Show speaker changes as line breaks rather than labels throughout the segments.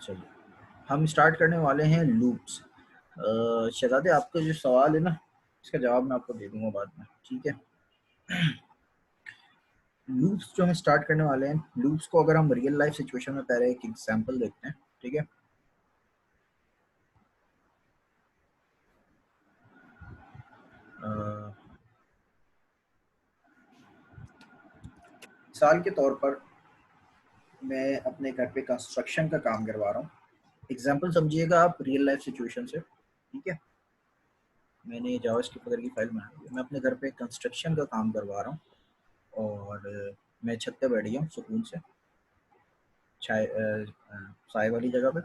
चलिए हम स्टार्ट करने वाले हैं लूप्स। शहजादे आपका जो सवाल है ना, इसका जवाब मैं आपको दे दूंगा बाद में, ठीक है। लूप्स जो हम स्टार्ट करने वाले हैं, लूप्स को अगर हम रियल लाइफ सिचुएशन में पहले एक एग्जांपल देखते हैं, ठीक है। मिसाल के तौर पर मैं अपने घर पे कंस्ट्रक्शन का काम करवा रहा हूँ। एग्जांपल समझिएगा आप रियल लाइफ सिचुएशन से, ठीक है। मैंने जावास्क्रिप्ट वगैरह की फाइल बनाई है, मैं अपने घर पे कंस्ट्रक्शन का काम करवा रहा हूँ और मैं छत पे बैठ गया हूँ सुकून से, चाय चाय वाली जगह पे।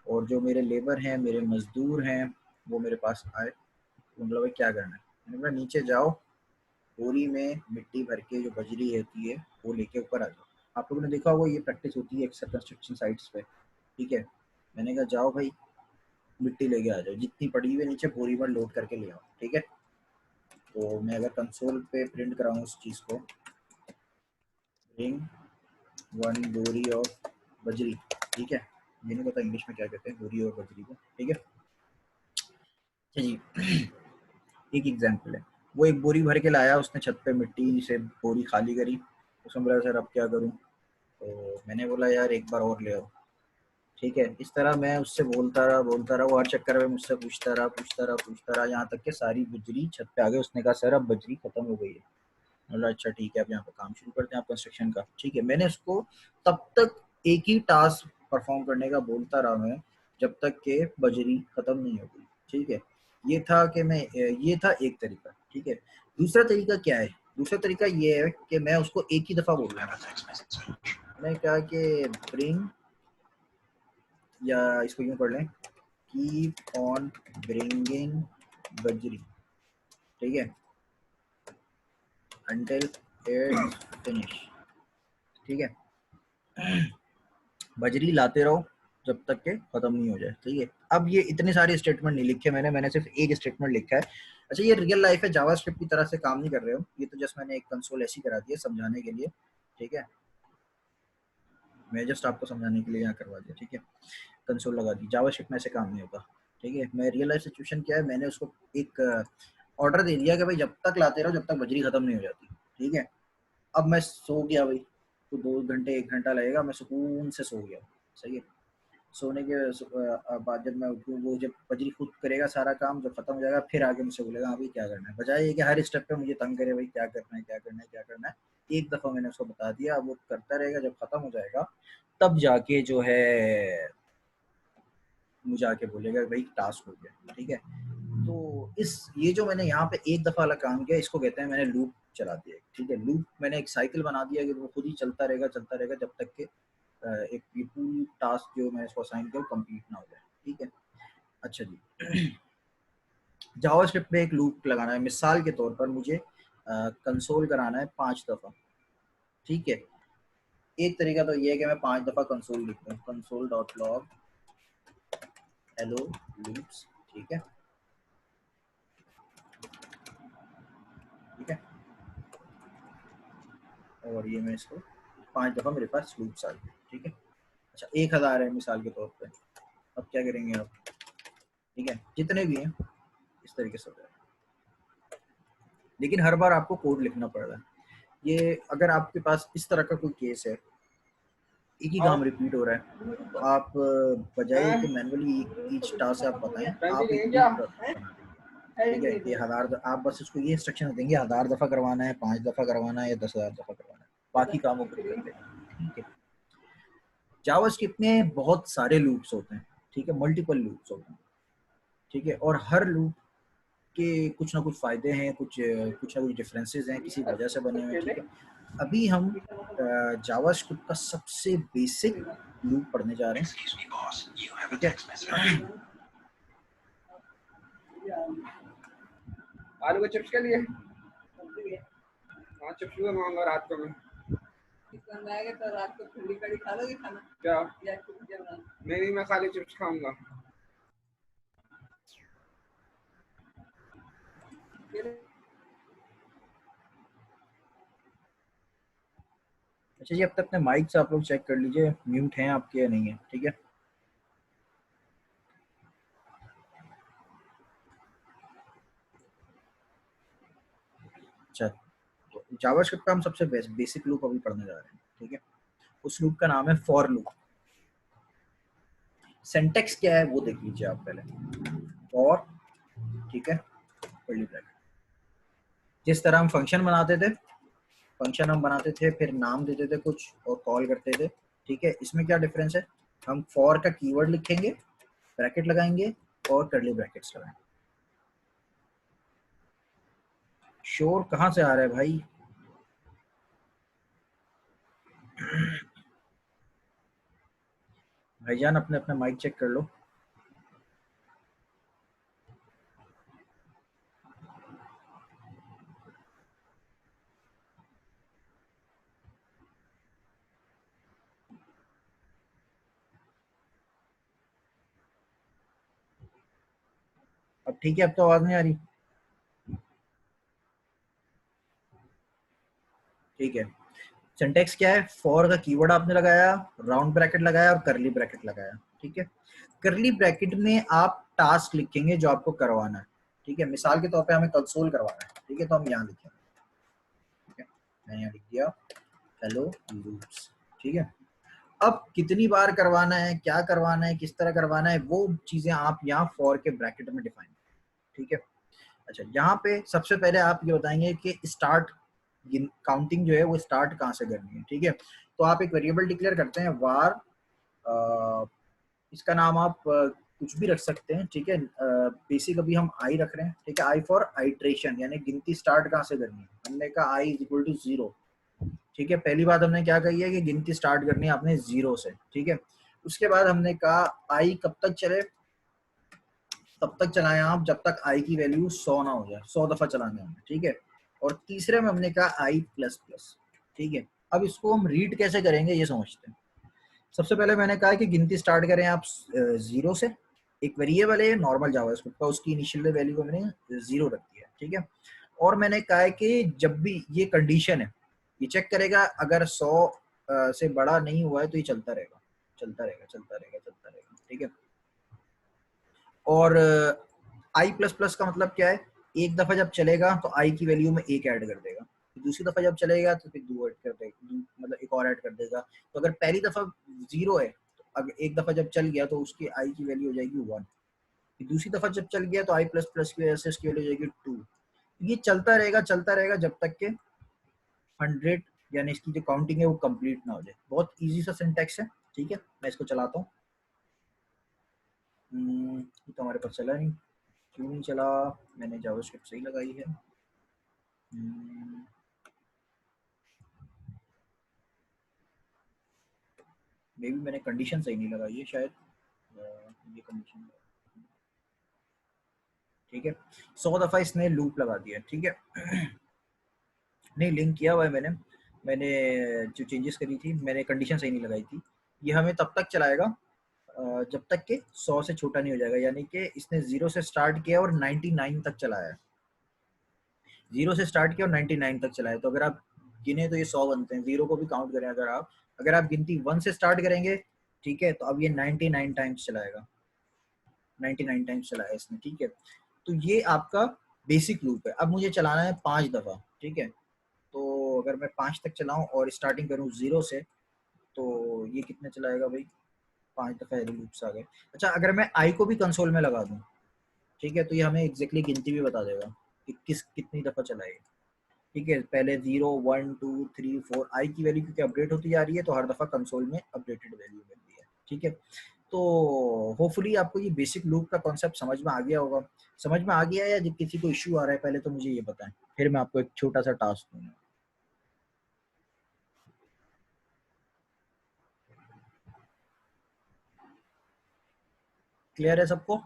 और जो मेरे लेबर हैं, मेरे मजदूर हैं, वो मेरे पास आए। मतलब क्या करना है, मैंने बोला नीचे जाओ, बोरी में मिट्टी भर के जो बजरी होती है वो लेके ऊपर आ जाओ। आप लोगों ने देखा होगा, ये प्रैक्टिस होती है अक्सर कंस्ट्रक्शन साइट्स पे, ठीक है। मैंने कहा जाओ भाई मिट्टी लेके आ जाओ, जितनी पड़ी हुई है नीचे बोरी पर लोड करके ले आओ, ठीक है। तो मैं अगर कंसोल पे प्रिंट कराऊँ उस चीज़ को, ब्रिंग 1 बोरी ऑफ बजरी, ठीक है। ये नहीं पता इंग्लिश में क्या कहते हैं बोरी और बजरी को, ठीक है। अच्छा जी, एक एग्जांपल है, वो एक बोरी भर के लाया, उसने छत पे मिट्टी से बोरी खाली करी। उसने बोला सर अब क्या करूं, तो मैंने बोला यार एक बार और ले आओ, ठीक है। इस तरह मैं उससे बोलता रहा, वो हर चक्कर में मुझसे पूछता रहा, यहाँ तक कि सारी बजरी छत पे आ गई। उसने कहा सर अब बजरी खत्म हो गई है। बोला अच्छा ठीक है, अब यहाँ पे काम शुरू करते हैं आप कंस्ट्रक्शन का, ठीक है। मैंने उसको तब तक एक ही टास्क परफॉर्म करने का बोलता रहा मैं, जब तक के बजरी खत्म नहीं हो गई, ठीक है। ये था एक तरीका, ठीक है। दूसरा तरीका क्या है, दूसरा तरीका ये है कि मैं उसको एक ही दफा बोल रहा हूँ। मैंने कहा कि ब्रिंग, या इसको यूं पढ़ लें, कीप ऑन ब्रिंगिंग बजरी, ठीक है, अंटिल इट्स फिनिश, ठीक है। बजरी लाते रहो जब तक के खत्म नहीं हो जाए, ठीक है। अब ये इतने सारे स्टेटमेंट नहीं लिखे मैंने सिर्फ एक स्टेटमेंट लिखा है। अच्छा ये रियल लाइफ है, जावास्क्रिप्ट की तरह से काम नहीं कर रहे हो, ये तो जस्ट मैंने एक कंसोल ऐसी करा दी है समझाने के लिए, ठीक है। मैं जस्ट आपको समझाने के लिए यहाँ करवा दिया, ठीक है। कंसोल लगा दी, जावास्क्रिप्ट में ऐसे काम नहीं होता, ठीक है। मैं रियल लाइफ सिचुएशन क्या है, मैंने उसको एक ऑर्डर दे दिया कि भाई जब तक लाते रहो जब तक बजरी खत्म नहीं हो जाती, ठीक है। अब मैं सो गया भाई, तो 2 घंटे 1 घंटा लगेगा, मैं सुकून से सो गया, सही है। सोने के बाद जब मैं उठूँ, वो जब बजरी खुद करेगा सारा काम, जब खत्म हो जाएगा फिर आगे मुझसे बोलेगा अभी क्या करना है, बजाय ये कि हर स्टेप पे मुझे तंग करे भाई क्या करना है क्या करना है क्या करना है। एक दफ़ा मैंने उसको बता दिया, अब वो करता रहेगा, जब खत्म हो जाएगा तब जाके जो है मुझे आके बोलेगा भाई टास्क हो गया, ठीक है। तो इस ये जो मैंने यहाँ पे एक दफ़ा वाला काम किया, इसको कहते हैं मैंने लूप चला दिया, ठीक है। लूप मैंने एक साइकिल बना दिया कि वो खुद ही चलता रहेगा जब तक के एक ये पूरी टास्क जो मैं इसको असाइन किया कंप्लीट ना हो जाए, ठीक है। अच्छा जी, जावास्क्रिप्ट में एक लूप लगाना है, मिसाल के तौर पर मुझे कंसोल कराना है 5 दफ़ा, ठीक है। एक तरीका तो ये है कि मैं 5 दफ़ा कंसोल लिखता हूँ, console dot log hello loops, ठीक है, ठीक है। और ये मैं इसको 5 दफ़ा मेरे पास लूप्स आ गए, ठीक है। अच्छा 1000 है मिसाल के तौर पे, अब क्या करेंगे आप, ठीक है, जितने भी हैं इस तरीके से हो जाए। लेकिन हर बार आपको कोड लिखना पड़ रहा है। ये अगर आपके पास इस तरह का कोई केस है, एक ही काम रिपीट हो रहा है, तो आप बजाय कि मैनुअली ईच टास्क आप बताएं, आप एक लूप बना देंगे, ठीक है। कि 1000 आप बस उसको ये इंस्ट्रक्शन देंगे 1000 दफ़ा करवाना है, 5 दफ़ा करवाना है या 10,000 दफ़ा करवाना है, बाकी कामों को कर देना, ठीक है। जावास्क्रिप्ट में बहुत सारे लूप्स होते हैं, ठीक है, मल्टीपल लूप्स होते हैं, ठीक है। और हर लूप के कुछ ना कुछ फायदे हैं, कुछ ना कुछ डिफरेंसेस हैं, किसी वजह से बने हुए हैं, ठीक है। अभी हम जावास्क्रिप्ट का सबसे बेसिक लूप पढ़ने जा रहे हैं, ठीक है।
आलू के चिप्स के लिए हाँ चिप्स भी मंगाऊंगा रात को मैं आएगा तो रात को ठंडी कड़ी खा लोगे खाना क्या नहीं मैं खाली चिप्स खाऊंगा।
अच्छा जी, अब तक अपने माइक से आप लोग चेक कर लीजिए म्यूट हैं आपके या नहीं है, ठीक है। जावास्क्रिप्ट का हम सबसे बेसिक लूप अभी पढ़ने जा रहे हैं, ठीक है। उस लूप का नाम है फॉर लूप। सिंटैक्स क्या है वो देख लीजिए आप पहले। फॉर, ठीक है, कर्ली ब्रैकेट। जिस तरह हम फंक्शन बनाते थे, फंक्शन हम बनाते थे, फिर नाम देते थे कुछ और कॉल करते थे, ठीक है। इसमें क्या डिफरेंस है, हम फॉर का कीवर्ड लिखेंगे, ब्रैकेट लगाएंगे और कर्ली ब्रैकेट्स लगाएंगे। शोर कहाँ से आ रहा है भाई? भाईजान अपने अपने माइक चेक कर लो। अब ठीक है, अब तो आवाज नहीं आ रही? ठीक है। सिंटैक्स क्या है, फॉर का कीवर्ड आपने लगाया, राउंड ब्रैकेट लगाया और करली ब्रैकेट लगाया, ठीक है। करली ब्रैकेट में आप टास्क लिखेंगे जो आपको करवाना है, ठीक है। मिसाल के तौर पे हमें कंसोल करवाना है, ठीक है, तो हम यहाँ लिखेंगे, ठीक है। मैंने यहाँ लिख दिया हेलो लूप्स, ठीक है। अब कितनी बार करवाना है, क्या करवाना है, किस तरह करवाना है, वो चीजें आप यहाँ फॉर के ब्रैकेट में डिफाइन, ठीक है। अच्छा, यहाँ पे सबसे पहले आप ये बताएंगे कि स्टार्ट काउंटिंग जो है वो स्टार्ट कहाँ से करनी है, ठीक है। तो आप एक वेरिएबल डिक्लेयर करते हैं वार, इसका नाम आप कुछ भी रख सकते हैं, ठीक है। बेसिक अभी हम आई रख रहे हैं, ठीक है। आई फॉर आइट्रेशन, यानी गिनती स्टार्ट कहाँ से करनी है। हमने कहा आई इज इक्वल टू 0, ठीक है। पहली बात हमने क्या कही है कि गिनती स्टार्ट करनी है आपने 0 से, ठीक है। उसके बाद हमने कहा आई कब तक चले, तब तक चलाएं आप जब तक आई की वैल्यू 100 ना हो जाए, 100 दफा चलाना है, ठीक है। और तीसरे में हमने कहा आई प्लस प्लस, ठीक है। अब इसको हम रीड कैसे करेंगे ये समझते हैं। सबसे पहले मैंने कहा कि गिनती स्टार्ट करें आप 0 से। एक वेरिएबल है नॉर्मल जावास्क्रिप्ट का, उसकी इनिशियल वैल्यू को मैंने 0 रख दिया, ठीक है। और मैंने कहा है कि जब भी ये कंडीशन है, ये चेक करेगा अगर 100 से बड़ा नहीं हुआ है तो ये चलता रहेगा, चलता रहेगा, चलता रहेगा, चलता रहेगा, ठीक है। और आई प्लस प्लस का मतलब क्या है, एक दफा जब चलेगा तो आई की वैल्यू में एक ऐड कर देगा, दूसरी दफा जब चलेगा तो फिर दो ऐड कर देगा, मतलब एक और ऐड कर देगा। तो अगर पहली दफा 0 है तो अगर एक दफा जब चल गया तो उसकी आई की वैल्यू हो जाएगी 1, दूसरी दफा जब चल गया तो आई प्लस प्लस की वजह से उसकी वैल्यू हो जाएगी 2। ये चलता रहेगा, चलता रहेगा जब तक के 100 यानी इसकी जो काउंटिंग है वो कंप्लीट ना हो जाए। बहुत इजी सा सिंटैक्स है, ठीक है। मैं इसको चलाता हूँ। ये तो हमारे पास चला नहीं, क्यों नहीं चला? मैंने जावास्क्रिप्ट सही लगाई है। मे बी मैंने कंडीशन सही नहीं लगाई है शायद, ये कंडीशन, ठीक है। 100 दफा इसने लूप लगा दिया, ठीक है। नहीं, लिंक किया हुआ है मैंने, मैंने जो चेंजेस करी थी, मैंने कंडीशन सही नहीं लगाई थी। ये हमें तब तक चलाएगा जब तक कि 100 से छोटा नहीं हो जाएगा, यानी कि इसने 0 से स्टार्ट किया और 99 तक चलाया है। 0 से स्टार्ट किया और 99 तक चलाया, तो अगर आप गिने तो ये 100 बनते हैं। 0 को भी काउंट करें अगर आप गिनती 1 से स्टार्ट करेंगे, ठीक है, तो अब ये 99 टाइम्स चलाएगा, 99 टाइम्स चलाया इसने, ठीक है। तो ये आपका बेसिक लूप है। अब मुझे चलाना है 5 दफा, ठीक है। तो अगर मैं 5 तक चलाऊं और स्टार्टिंग करूं 0 से, तो ये कितने चलाएगा भाई? 5 दफा एरो लूप्स आ गए। अच्छा, अगर मैं आई को भी कंसोल में लगा दूं, ठीक है, तो ये हमें एग्जैक्टली गिनती भी बता देगा कि कितनी दफा चलाए, ठीक है। पहले 0 1 2 3 4 आई की वैल्यू क्योंकि अपडेट होती जा रही है तो हर दफा कंसोल में अपडेटेड वैल्यू मिल रही है, ठीक है। तो होपफुली आपको ये बेसिक लूप का कॉन्सेप्ट समझ में आ गया होगा। समझ में आ गया है या जब किसी को इश्यू आ रहा है पहले तो मुझे ये बताएं, फिर मैं आपको एक छोटा सा टास्क दूंगा। क्लियर है सबको?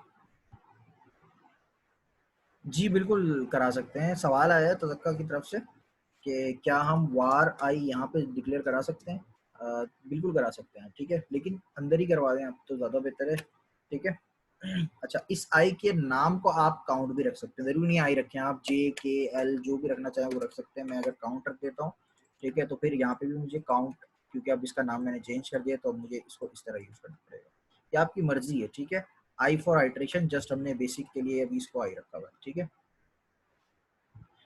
जी बिल्कुल करा सकते हैं। सवाल आया है तजक्का की तरफ से कि क्या हम वार आई यहाँ पे डिक्लेयर करा सकते हैं। बिल्कुल करा सकते हैं, ठीक है, लेकिन अंदर ही करवा दें आप तो ज़्यादा बेहतर है, ठीक है। अच्छा, इस आई के नाम को आप काउंट भी रख सकते हैं, जरूरी नहीं आई रखें आप, जे के एल जो भी रखना चाहें वो रख सकते हैं। मैं अगर काउंट रख देता हूँ, ठीक है, तो फिर यहाँ पे भी मुझे काउंट, क्योंकि अब इसका नाम मैंने चेंज कर दिया तो अब मुझे इसको इस तरह यूज करना पड़ेगा। ये आपकी मर्जी है, ठीक है। आई फॉर आइट्रेशन, जस्ट हमने बेसिक के लिए अभी इसको आई रखा हुआ है, ठीक है।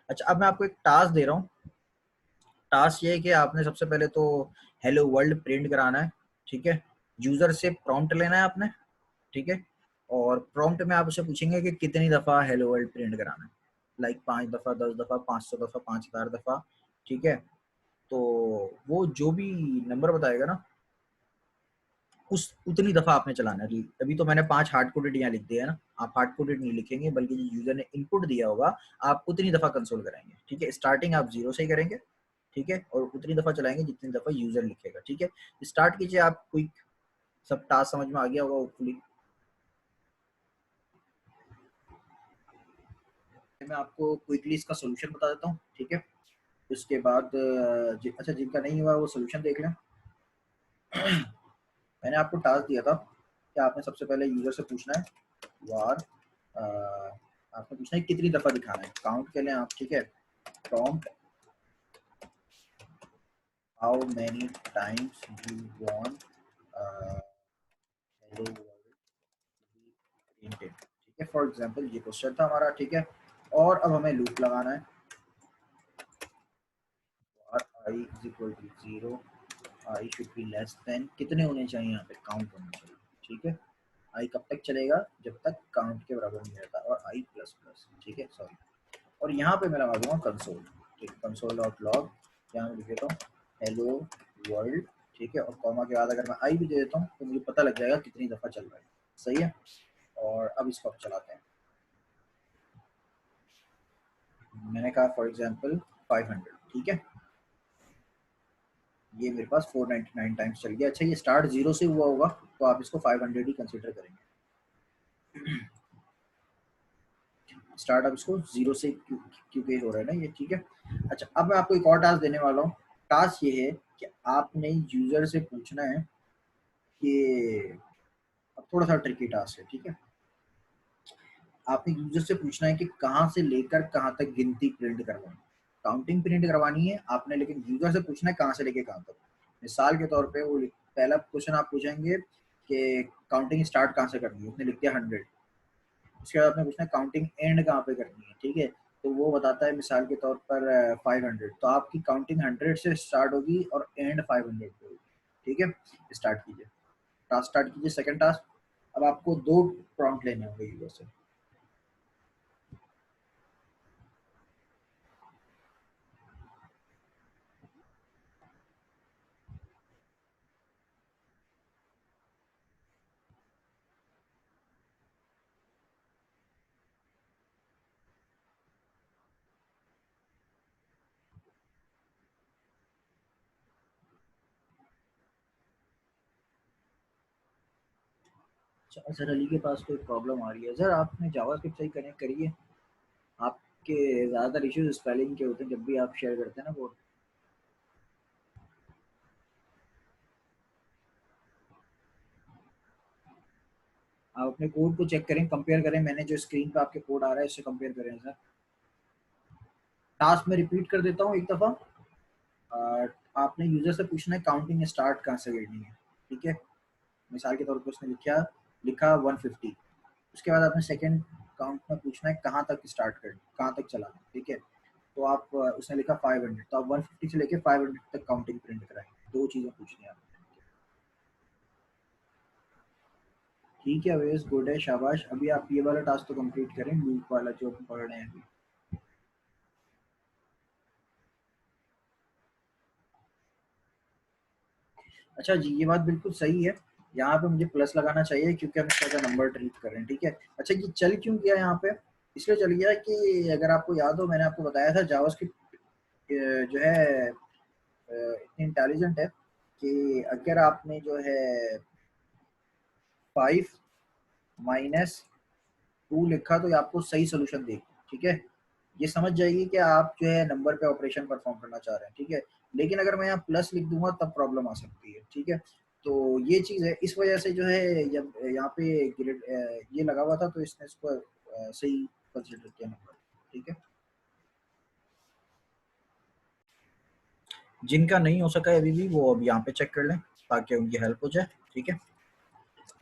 अच्छा, अब मैं आपको एक टास्क दे रहा हूँ, टास्क ये है कि आपने सबसे पहले तो हेलो वर्ल्ड प्रिंट कराना है, ठीक है। यूजर से प्रॉम्प्ट लेना है आपने, ठीक है। और प्रॉम्प्ट में आप उसे पूछेंगे कि कितनी दफ़ा हेलो वर्ल्ड प्रिंट कराना है, लाइक 5 दफ़ा, 10 दफ़ा, 500 दफ़ा, 5000 दफ़ा, ठीक है। तो वो जो भी नंबर बताएगा ना, उस उतनी दफ़ा आपने चलाना है। अभी तो मैंने 5 हार्ड कोडेड यहाँ लिख दिया है ना, आप हार्ड कोडेड नहीं लिखेंगे, बल्कि जो यूजर ने इनपुट दिया होगा आप उतनी दफ़ा कंसोल कराएंगे, ठीक है। स्टार्टिंग आप 0 से ही करेंगे, ठीक है, और उतनी दफ़ा चलाएंगे जितनी दफ़ा यूजर लिखेगा, ठीक है। स्टार्ट कीजिए आप। क्विक सब टास्क समझ में आ गया होगा होपफुली। मैं आपको क्विकली इसका सोल्यूशन बता देता हूँ, ठीक है। उसके बाद अच्छा, जिनका नहीं हुआ वो सोल्यूशन देख लें। मैंने आपको टास्क दिया था कि आपने सबसे पहले यूजर से पूछना है वार, आपने पूछना है कितनी दफ़ा दिखाना है, काउंट के लिए आप, ठीक है। Prompt how many times you want hello world printed, ठीक है। फॉर एग्जांपल ये क्वेश्चन था हमारा, ठीक है। और अब हमें लूप लगाना है, i is equal to 0, i should be less than, कितने होने चाहिए यहाँ पे, काउंट होना चाहिए, ठीक है। i कब तक चलेगा, जब तक काउंट के बराबर नहीं रहता, और i प्लस प्लस, ठीक है, सॉरी। और यहाँ पे मैं लगा दूंगा कंसोल, ठीक है, कंसोल डॉट लॉग, यहाँ मैं लिख देता हूँ हेलो वर्ल्ड, ठीक है। और कॉमा के बाद अगर मैं i भी दे देता हूँ तो मुझे पता लग जाएगा कितनी दफ़ा चल रहा है, सही है। और अब इसको चलाते हैं। मैंने कहा फॉर एग्जांपल 500, ठीक है। ये मेरे पास 499 टाइम्स चल गया। अच्छा, ये स्टार्ट 0 से हुआ होगा तो आप इसको 500 ही कंसीडर करेंगे। स्टार्ट अब इसको 0 से क्योंकि हो रहा है ना ये, ठीक है। अच्छा, अब मैं आपको एक और टास्क देने वाला हूँ। टास्क ये है कि आपने यूजर से पूछना है कि, अब थोड़ा सा ट्रिकी टास्क है, ठीक है। आपने यूजर से पूछना है कि कहाँ से लेकर कहाँ तक गिनती प्रिंट करवानी, काउंटिंग प्रिंट करवानी है आपने, लेकिन यूजर से पूछना है कहाँ से लेके कहाँ तक। मिसाल के तौर पे वो पहला क्वेश्चन आप पूछेंगे कि काउंटिंग स्टार्ट कहाँ से करनी है, उसने लिख दिया 100। उसके बाद आपने पूछना है काउंटिंग एंड कहाँ पे करनी है, ठीक है। तो वो बताता है मिसाल के तौर पर 500, तो आपकी काउंटिंग 100 से स्टार्ट होगी और एंड 500 पे होगी, ठीक है। स्टार्ट कीजिए, टास्क स्टार्ट कीजिए, सेकंड टास्क। अब आपको 2 प्रॉम्प्ट लेने होंगे यूजर से। अच्छा, अजहर अली के पास कोई प्रॉब्लम आ रही है। सर आपने जावास्क्रिप्ट सही कनेक्ट करिए, आपके ज़्यादातर इश्यूज स्पेलिंग के होते हैं जब भी आप शेयर करते हैं ना कोड। आप अपने कोड को चेक करें, कंपेयर करें, मैंने जो स्क्रीन पे आपके कोड आ रहा है इससे कंपेयर करें सर। टास्क में रिपीट कर देता हूँ एक दफ़ा। आपने यूजर से पूछना है काउंटिंग स्टार्ट कहाँ से करनी है, ठीक है। मिसाल के तौर पर उसने लिखा 150। उसके बाद आपने सेकंड काउंट में पूछना है कहाँ तक स्टार्ट करनी, कहाँ तक चलाना, ठीक है। तो आप उसने लिखा 500, तो आप 150 से लेके 500 तक काउंटिंग प्रिंट कराएंगे। 2 चीज़ें पूछनी है आपने, ठीक है। वेस गुड है, शाबाश। अभी आप ये वाला टास्क तो कंप्लीट करें, लूप वाला जो हम पढ़ रहे हैं अभी। अच्छा जी, ये बात बिल्कुल सही है। यहाँ पे मुझे प्लस लगाना चाहिए क्योंकि हम इसका नंबर ट्रीट कर रहे हैं, ठीक है। अच्छा, ये चल क्यों गया यहाँ पे, इसलिए चल गया कि अगर आपको याद हो मैंने आपको बताया था जावास्क्रिप्ट जो है इतनी इंटेलिजेंट है कि अगर आपने जो है 5 - 2 लिखा तो ये आपको सही सोल्यूशन देगी, ठीक है। ये समझ जाएगी कि आप जो है नंबर पे ऑपरेशन परफॉर्म करना चाह रहे हैं, ठीक है। लेकिन अगर मैं यहाँ प्लस लिख दूंगा तब प्रॉब्लम आ सकती है, ठीक है। तो ये चीज़ है, इस वजह से जो है जब यहाँ पे ग्रेड ये लगा हुआ था तो इसने इसको सही कंसिडर किया नंबर, ठीक है। जिनका नहीं हो सका है अभी भी वो अब यहाँ पे चेक कर लें ताकि उनकी हेल्प हो जाए, ठीक है।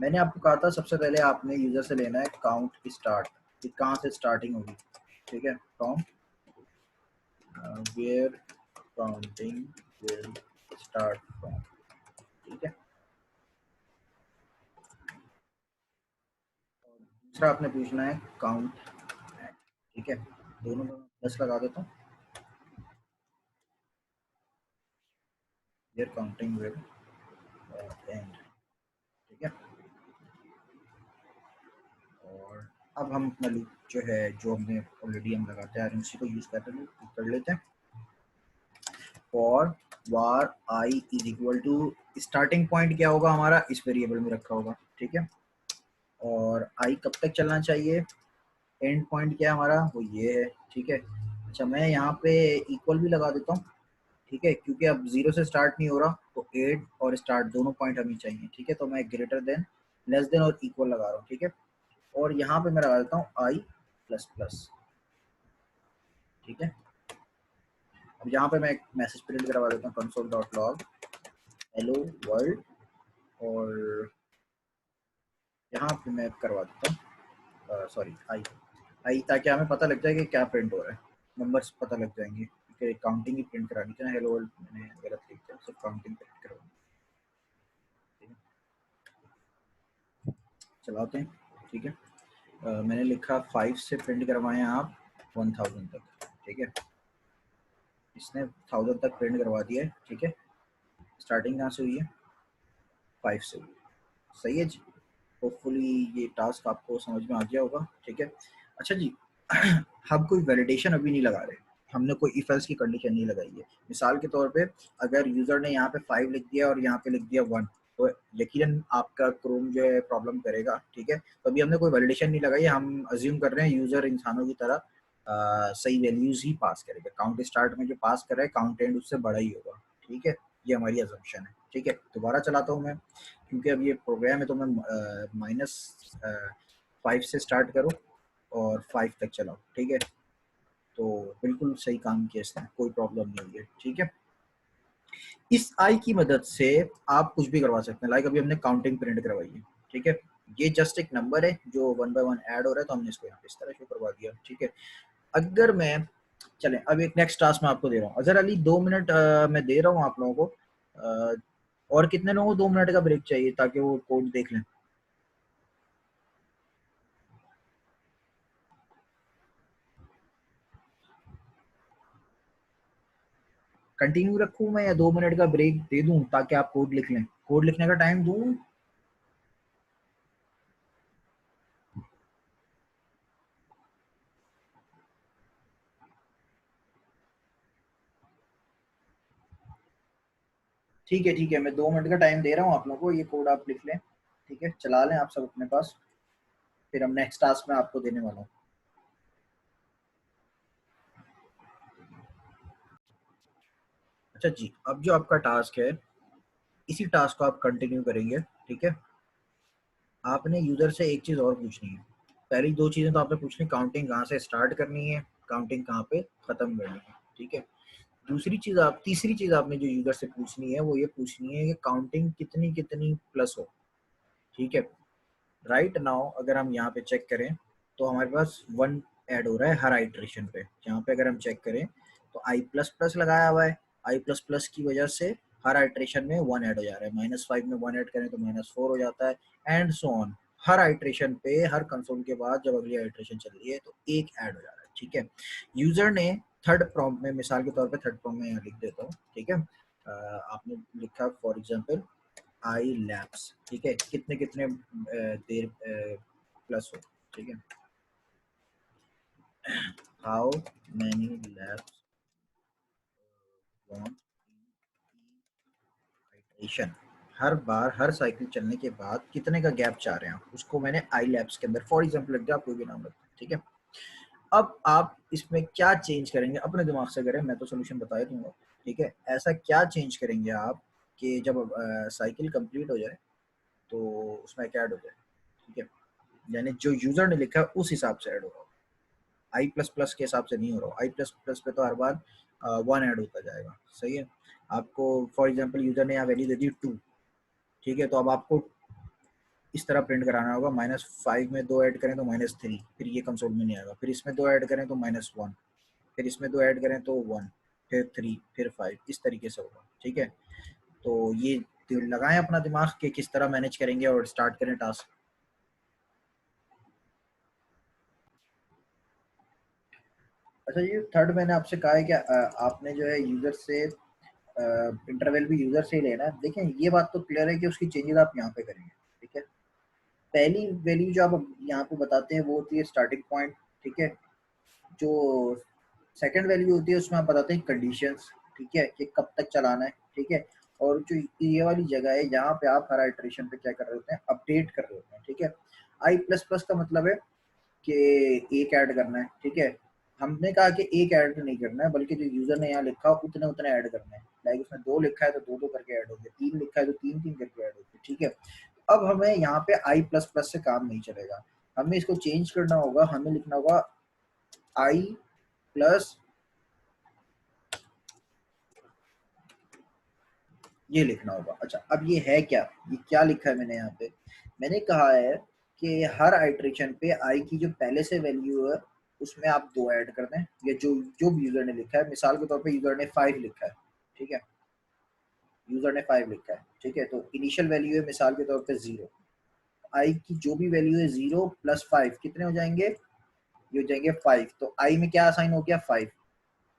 मैंने आपको कहा था सबसे पहले आपने यूजर से लेना है काउंट स्टार्ट, कि कहाँ से स्टार्टिंग होगी, ठीक है। From where counting will start from, ठीक है। दूसरा आपने पूछना है काउंट, ठीक है, दोनों में 10 लगा देता हूँ, देयर काउंटिंग विल एंड, ठीक है। और अब हम अपना लूप जो है, जो हमने ऑलरेडी हम लगाते हैं उसी को यूज कर लेते हैं। For var i is equal to, starting point क्या होगा हमारा, इस वेरिएबल में रखा होगा, ठीक है। और आई कब तक चलना चाहिए, एंड पॉइंट क्या है हमारा, वो ये है, ठीक है। अच्छा, मैं यहाँ पे इक्वल भी लगा देता हूँ, ठीक है, क्योंकि अब 0 से स्टार्ट नहीं हो रहा, तो एड और स्टार्ट दोनों पॉइंट हमें चाहिए, ठीक है। तो मैं ग्रेटर देन, लेस देन और इक्वल लगा रहा हूँ, ठीक है। और यहाँ पे मैं लगा देता हूँ आई प्लस प्लस, ठीक है। अब यहाँ पे मैं एक मैसेज प्रिंट करवा देता हूँ, console dot log hello world, और यहाँ पे मैं करवा देता हूँ सॉरी आई आई, ताकि हमें पता लग जाए कि क्या प्रिंट हो रहा है, नंबर्स पता लग जाएंगे, क्योंकि काउंटिंग ही प्रिंट करानी थी ना, हेलो वर्ल्ड मैंने गलत लिख दिया, सिर्फ काउंटिंग प्रिंट करवानी, चलाते हैं, ठीक है। मैंने लिखा 5 से प्रिंट करवाएं आप 1000 तक, ठीक है। इसने 1000 तक प्रिंट करवा दिया है, ठीक है। स्टार्टिंग कहाँ से हुई है, 5 से हुई, सही है जी। होपफुली ये टास्क आपको समझ में आ गया होगा, ठीक है। अच्छा जी, हम कोई वैलिडेशन अभी नहीं लगा रहे, हमने कोई इफ एल्स की कंडीशन नहीं लगाई है। मिसाल के तौर पे अगर यूजर ने यहाँ पे 5 लिख दिया और यहाँ पे लिख दिया 1, तो यकीनन आपका क्रोम जो है प्रॉब्लम करेगा, ठीक है। तो अभी हमने कोई वैलिडेशन नहीं लगाई, हम अज्यूम कर रहे हैं यूजर इंसानों की तरह सही वैल्यूज ही पास करेगा, काउंट स्टार्ट में जो पास कर रहा है काउंट एंड उससे बड़ा ही होगा, ठीक है। ये हमारी अजम्पशन है, ठीक है। दोबारा चलाता हूँ मैं, क्योंकि अब ये प्रोग्राम है, तो मैं -5 से स्टार्ट करो और 5 तक चलाओ, ठीक है। तो बिल्कुल सही काम किया इसने, कोई प्रॉब्लम नहीं हुई है, ठीक है। इस आई की मदद से आप कुछ भी करवा सकते हैं, लाइक अभी हमने काउंटिंग प्रिंट करवाई है, ठीक है। ये जस्ट एक नंबर है जो 1 बाय 1 ऐड हो रहा है, तो हमने इसको यहाँ पे इस तरह शो करवा दिया, ठीक है। अगर मैं, चलें अब एक नेक्स्ट टास्क मैं आपको दे रहा हूँ, अजहर अली 2 मिनट मैं दे रहा हूँ आप लोगों को, और कितने लोगों को 2 मिनट का ब्रेक चाहिए ताकि वो कोड देख लें। कंटिन्यू रखूं मैं या 2 मिनट का ब्रेक दे दूं ताकि आप कोड लिख लें, कोड लिखने का टाइम दूं। ठीक है, ठीक है, मैं 2 मिनट का टाइम दे रहा हूँ आप लोगों को, ये कोड आप लिख लें, ठीक है, चला लें आप सब अपने पास, फिर हम नेक्स्ट टास्क में आपको देने वाला हूँ। अच्छा जी, अब जो आपका टास्क है, इसी टास्क को आप कंटिन्यू करेंगे, ठीक है। आपने यूजर से एक चीज और पूछनी है, पहली 2 चीजें तो आपने पूछनी, काउंटिंग कहाँ से स्टार्ट करनी है, काउंटिंग कहाँ पे खत्म करनी है, ठीक है। दूसरी चीज आप, तीसरी चीज आपने जो यूजर से पूछनी है वो ये पूछनी है कि काउंटिंग कितनी कितनी प्लस हो, ठीक है। राइट नाउ अगर हम यहाँ पे चेक करें तो हमारे पास 1 ऐड हो रहा है हर आइट्रेशन पे, यहाँ पे अगर हम चेक करें तो आई प्लस प्लस लगाया हुआ है, आई प्लस प्लस की वजह से हर आइट्रेशन में 1 ऐड हो जा रहा है, -5 में 1 ऐड करें तो -4 हो जाता है, and so on. Her iteration पे, हर कंसोल के बाद जब अगली आइट्रेशन चल रही है तो 1 ऐड हो जा रहा है, ठीक है। यूजर ने थर्ड प्रॉम्प्ट में, मिसाल के तौर पे थर्ड प्रॉम्प्ट में यहाँ लिख देता हूँ, ठीक है। आपने लिखा फॉर एग्जाम्पल आई लैब्स, ठीक है, कितने कितने देर प्लस हो, ठीक है। How many labs want iteration, her bar her cycle चलने के बाद कितने का गैप चाह रहे हैं आप, उसको मैंने आई लैब्स के अंदर फॉर एग्जाम्पल लग दिया, आप कोई भी नाम रखते हैं, ठीक है। अब आप इसमें क्या चेंज करेंगे अपने दिमाग से करें, मैं तो सोल्यूशन बता ही दूंगा, ठीक है। ऐसा क्या चेंज करेंगे आप कि जब साइकिल कंप्लीट हो जाए तो उसमें क्या ऐड हो जाए, ठीक है। यानी जो यूजर ने लिखा है उस हिसाब से ऐड हो रहा हो, आई प्लस प्लस के हिसाब से नहीं हो रहा हो। आई प्लस प्लस पे तो हर बार 1 ऐड होता जाएगा, सही है। आपको फॉर एग्जांपल यूजर ने यहाँ वैल्यू दे दी 2, ठीक है, तो अब आपको इस तरह प्रिंट कराना होगा, -5 में 2 ऐड करें तो -3, फिर ये कंसोल में नहीं आएगा, फिर इसमें 2 ऐड करें तो -1, फिर इसमें 2 ऐड करें तो 1, फिर 3, फिर 5, इस तरीके से होगा। ठीक है, तो ये लगाएं अपना दिमाग कि किस तरह मैनेज करेंगे और स्टार्ट करें टास्क। अच्छा, ये थर्ड मैंने आपसे कहा है कि आपने जो है यूजर से इंटरवल भी यूजर से ही लेना है। देखें, ये बात तो क्लियर है कि उसकी चेंजेस आप यहाँ पे करेंगे। ठीक है, पहली वैल्यू जो आप यहाँ पे बताते हैं वो होती है स्टार्टिंग पॉइंट। ठीक है, जो सेकंड वैल्यू होती है उसमें आप बताते हैं कंडीशंस। ठीक है, कि कब तक चलाना है। ठीक है, और जो ये वाली जगह है यहाँ पे आप हर आइटरेशन पे क्या कर रहे होते हैं, अपडेट कर रहे होते हैं। ठीक है, आई प्लस प्लस का मतलब है कि एक ऐड करना है। ठीक है, हमने कहा कि एक ऐड नहीं करना है, बल्कि जो यूजर ने यहाँ लिखा उतने उतने ऐड करना है। लाइक उसने 2 लिखा है तो 2 2 करके ऐड हो गया, 3 लिखा है तो 3 3 करके ऐड हो गया। ठीक है, अब हमें यहाँ पे आई प्लस प्लस से काम नहीं चलेगा, हमें इसको चेंज करना होगा। हमें लिखना होगा आई प्लस, ये लिखना होगा। अच्छा, अब ये है क्या, ये क्या लिखा है मैंने यहाँ पे, मैंने कहा है कि हर आइट्रेशन पे आई की जो पहले से वैल्यू है उसमें आप 2 ऐड कर दें। ये जो जो भी यूजर ने लिखा है, मिसाल के तौर पे यूजर ने 5 लिखा है। ठीक है, यूजर ने 5 लिखा है। ठीक है, तो इनिशियल वैल्यू है मिसाल के तौर पे 0। आई की जो भी वैल्यू है 0 प्लस 5 कितने हो जाएंगे, ये हो जाएंगे 5। तो आई में क्या असाइन हो गया, 5।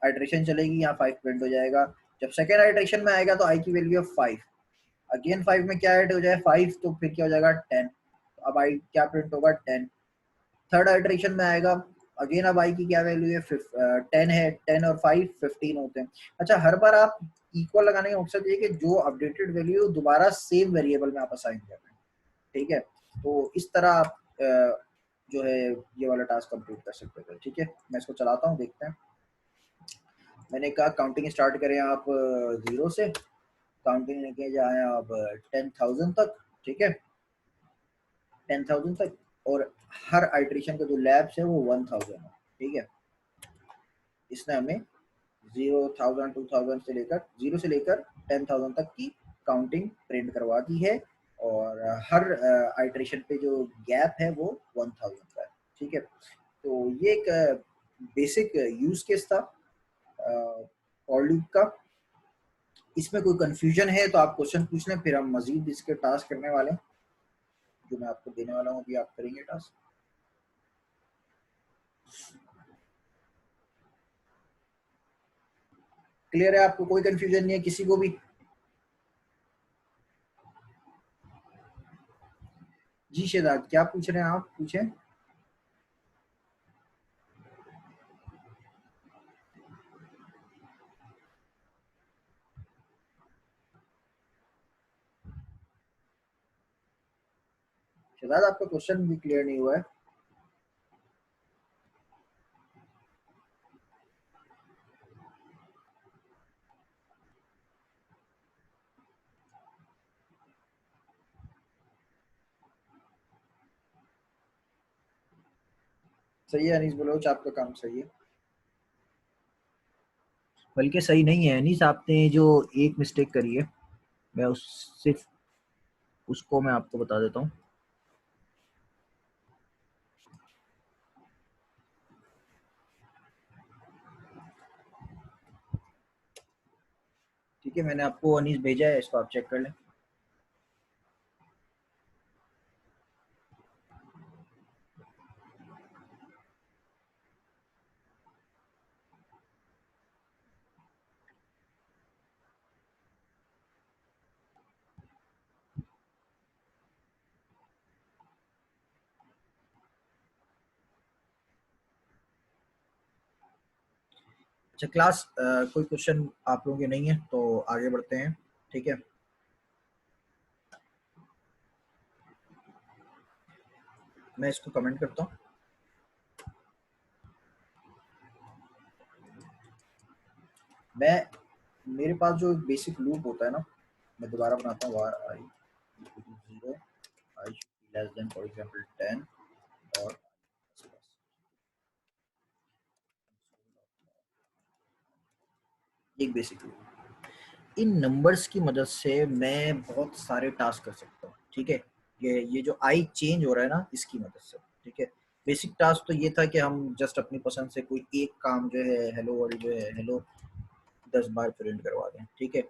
आइट्रेशन चलेगी, यहाँ 5 प्रिंट हो जाएगा। जब सेकेंड आइट्रेशन में आएगा तो आई की वैल्यू है 5, अगेन 5 में क्या ऐड हो जाए, 5, तो फिर क्या हो जाएगा 10। अब आई क्या प्रिंट होगा, 10। थर्ड आइट्रेशन में आएगा, अगेन अब आई की क्या वैल्यू है, 10 है, 10 और 5 15 होते हैं। अच्छा, हर बार आप इक्वल लगाने का मकसद ये कि जो अपडेटेड वैल्यू दोबारा सेम वेरिएबल में आप असाइन कर रहे हैं। ठीक है, तो इस तरह आप जो है ये वाला टास्क कंप्लीट कर सकते थे। ठीक है, मैं इसको चलाता हूँ, देखते हैं। मैंने कहा काउंटिंग स्टार्ट करें आप 0 से, काउंटिंग लेके जाए आप 10,000 तक। ठीक है, 10,000 तक, और हर आइट्रेशन का जो लैब्स है वो 1,000 है। ठीक है, इसने हमें 0,000 2,000 से लेकर 0 से लेकर 10,000 तक की काउंटिंग प्रिंट करवा दी है, और हर आइट्रेशन पे जो गैप है वो 1,000 का है। ठीक है, तो ये एक बेसिक यूज केस था फॉर लूप का। इसमें कोई कंफ्यूजन है तो आप क्वेश्चन पूछ लें, फिर हम मजीद इसके टास्क करने वाले हैं जो मैं आपको देने वाला हूँ, अभी आप करेंगे टास्क। क्लियर है, आपको कोई कंफ्यूजन नहीं है किसी को भी? जी शेदाद, क्या पूछ रहे हैं आप, पूछें। शेदाद, आपका क्वेश्चन भी क्लियर नहीं हुआ है। सही है अनीस बलोच, आपका काम सही है। बल्कि सही नहीं है अनीस, आपने जो एक मिस्टेक करी है, मैं उस सिर्फ उसको मैं आपको बता देता हूँ। ठीक है, मैंने आपको अनीस भेजा है, इसको आप चेक कर लें। अच्छा क्लास, कोई क्वेश्चन आप लोगों के नहीं है तो आगे बढ़ते हैं। ठीक है, मैं इसको कमेंट करता हूँ। मैं मेरे पास जो बेसिक लूप होता है ना, मैं दोबारा बनाता हूँ, var I = 0, I should be less than for example 10, और एक बेसिक लूप। इन नंबर्स की मदद से मैं बहुत सारे टास्क कर सकता हूँ। ठीक है, ये जो आई चेंज हो रहा है ना, इसकी मदद से। ठीक है, बेसिक टास्क तो ये था कि हम जस्ट अपनी पसंद से कोई एक काम जो है, हेलो वर्ल्ड जो है, हेलो 10 बार प्रिंट करवा दें, ठीक है।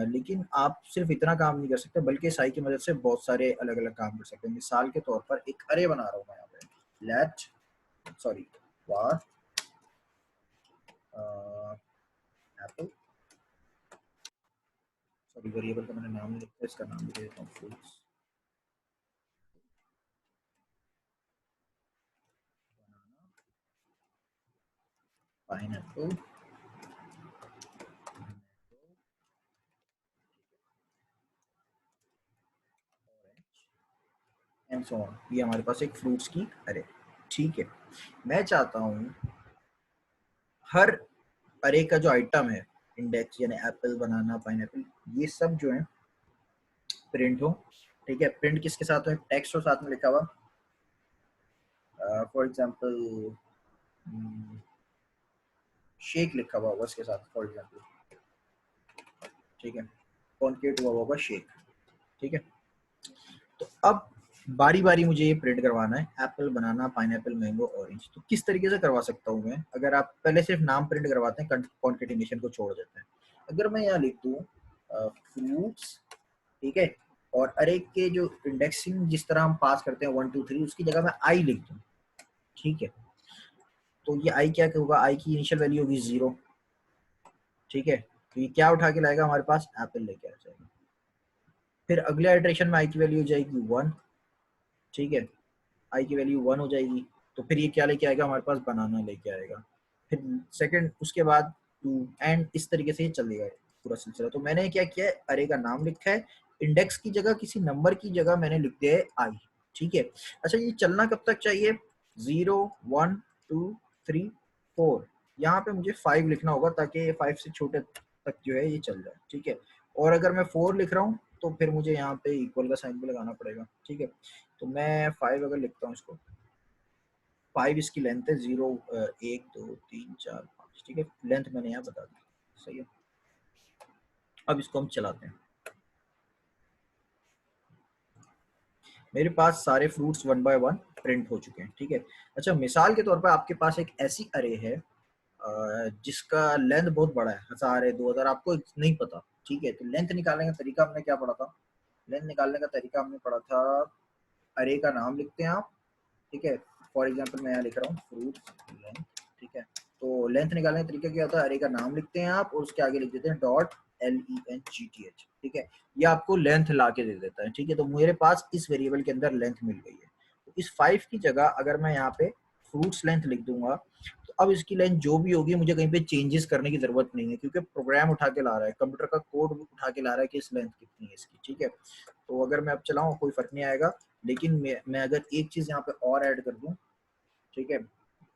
लेकिन आप सिर्फ इतना काम नहीं कर सकते, बल्कि इस आई की मदद से बहुत सारे अलग अलग काम कर सकते हैं। मिसाल के तौर पर एक अरे बना रहा हूँ मैं यहाँ पे, लेट सॉरी वार एप्पल, सॉरी वेरिएबल का मैंने नाम नहीं लिखा, इसका नाम दे देता हूँ fruits, pineapple, and so on. ये हमारे पास एक फ्रूट्स की अरे, ठीक है। मैं चाहता हूँ हर अरे का जो आइटम है, इंडेक्स यानी एप्पल, बनाना, पाइनएप्पल, ये सब जो है प्रिंट हो, ठीक है। प्रिंट किसके साथ हो, टेक्स्ट हो साथ में लिखा हुआ, फॉर एग्जांपल शेक लिखा हुआ होगा इसके साथ, फॉर एग्जांपल, ठीक है, कॉन्केट हुआ होगा शेक, ठीक है। तो अब बारी बारी मुझे ये प्रिंट करवाना है, एप्पल, बनाना, पाइनएप्पल, मैंगो, ऑरेंज। तो किस तरीके से करवा सकता हूँ मैं? अगर आप पहले सिर्फ नाम प्रिंट करवाते हैं, कॉन्केटिनेशन को छोड़ देते हैं। अगर मैं यहाँ लिख दूँ फ्रूट्स, ठीक है, और अरे के जो इंडेक्सिंग जिस तरह हम पास करते हैं 1 2 3, उसकी जगह मैं आई लिख दूँ, ठीक है। तो ये आई क्या होगा, आई की इनिशियल वैल्यू होगी 0, ठीक है। तो ये क्या उठा के लाएगा हमारे पास, एप्पल लेके आ जाएगा। फिर अगले आइट्रेशन में आई की वैल्यू हो जाएगी 1, ठीक है, आई की वैल्यू 1 हो जाएगी। तो फिर ये क्या लेके आएगा हमारे पास, बनाना लेके आएगा। फिर सेकंड, उसके बाद 2, एंड इस तरीके से ये चलेगा पूरा सिलसिला। तो मैंने क्या किया है, अरे का नाम लिखा है, इंडेक्स की जगह किसी नंबर की जगह मैंने लिख दिया है आई, ठीक है। अच्छा, ये चलना कब तक चाहिए, 0 1 2 3 4, यहाँ पे मुझे 5 लिखना होगा ताकि 5 से छोटे तक जो है ये चल जाए, ठीक है। और अगर मैं 4 लिख रहा हूँ तो फिर मुझे यहाँ पे इक्वल का साइन भी लगाना पड़ेगा, ठीक है। तो मैं 5 अगर लिखता हूँ इसको, 5 इसकी लेंथ है, 0 1 2 3 4 5, ठीक है। लेंथ मैंने यहाँ बता दी, सही है। अब इसको हम चलाते हैं, मेरे पास सारे फ्रूट्स 1 बाय 1 प्रिंट हो चुके हैं, ठीक है। अच्छा, मिसाल के तौर पर आपके पास एक ऐसी अरे है जिसका लेंथ बहुत बड़ा है, 1000 है, 2000, आपको नहीं पता, ठीक है। तो लेंथ निकालने का तरीका हमने क्या पढ़ा था, लेंथ निकालने का तरीका हमने पढ़ा था, अरे का नाम लिखते हैं आप, ठीक है। फॉर एग्जांपल मैं यहाँ लिख रहा हूँ फ्रूट्स लेंथ, ठीक है। तो लेंथ निकालने का तरीका क्या होता है, अरे का नाम लिखते हैं आप और उसके आगे लिख देते हैं डॉट LENGTH, ठीक है। ये आपको लेंथ ला के दे देता है, ठीक है। तो मेरे पास इस वेरिएबल के अंदर लेंथ मिल गई है। तो इस 5 की जगह अगर मैं यहाँ पे फ्रूट्स लेंथ लिख दूंगा, तो अब इसकी लेंथ जो भी होगी मुझे कहीं पे चेंजेस करने की जरूरत नहीं है, क्योंकि प्रोग्राम उठा के ला रहा है, कंप्यूटर का कोड उठा के ला रहा है कि इस लेंथ कितनी है इसकी, ठीक है। तो अगर मैं अब चलाऊँ कोई फर्क नहीं आएगा, लेकिन मैं अगर एक चीज यहाँ पे और ऐड कर दूं, ठीक है,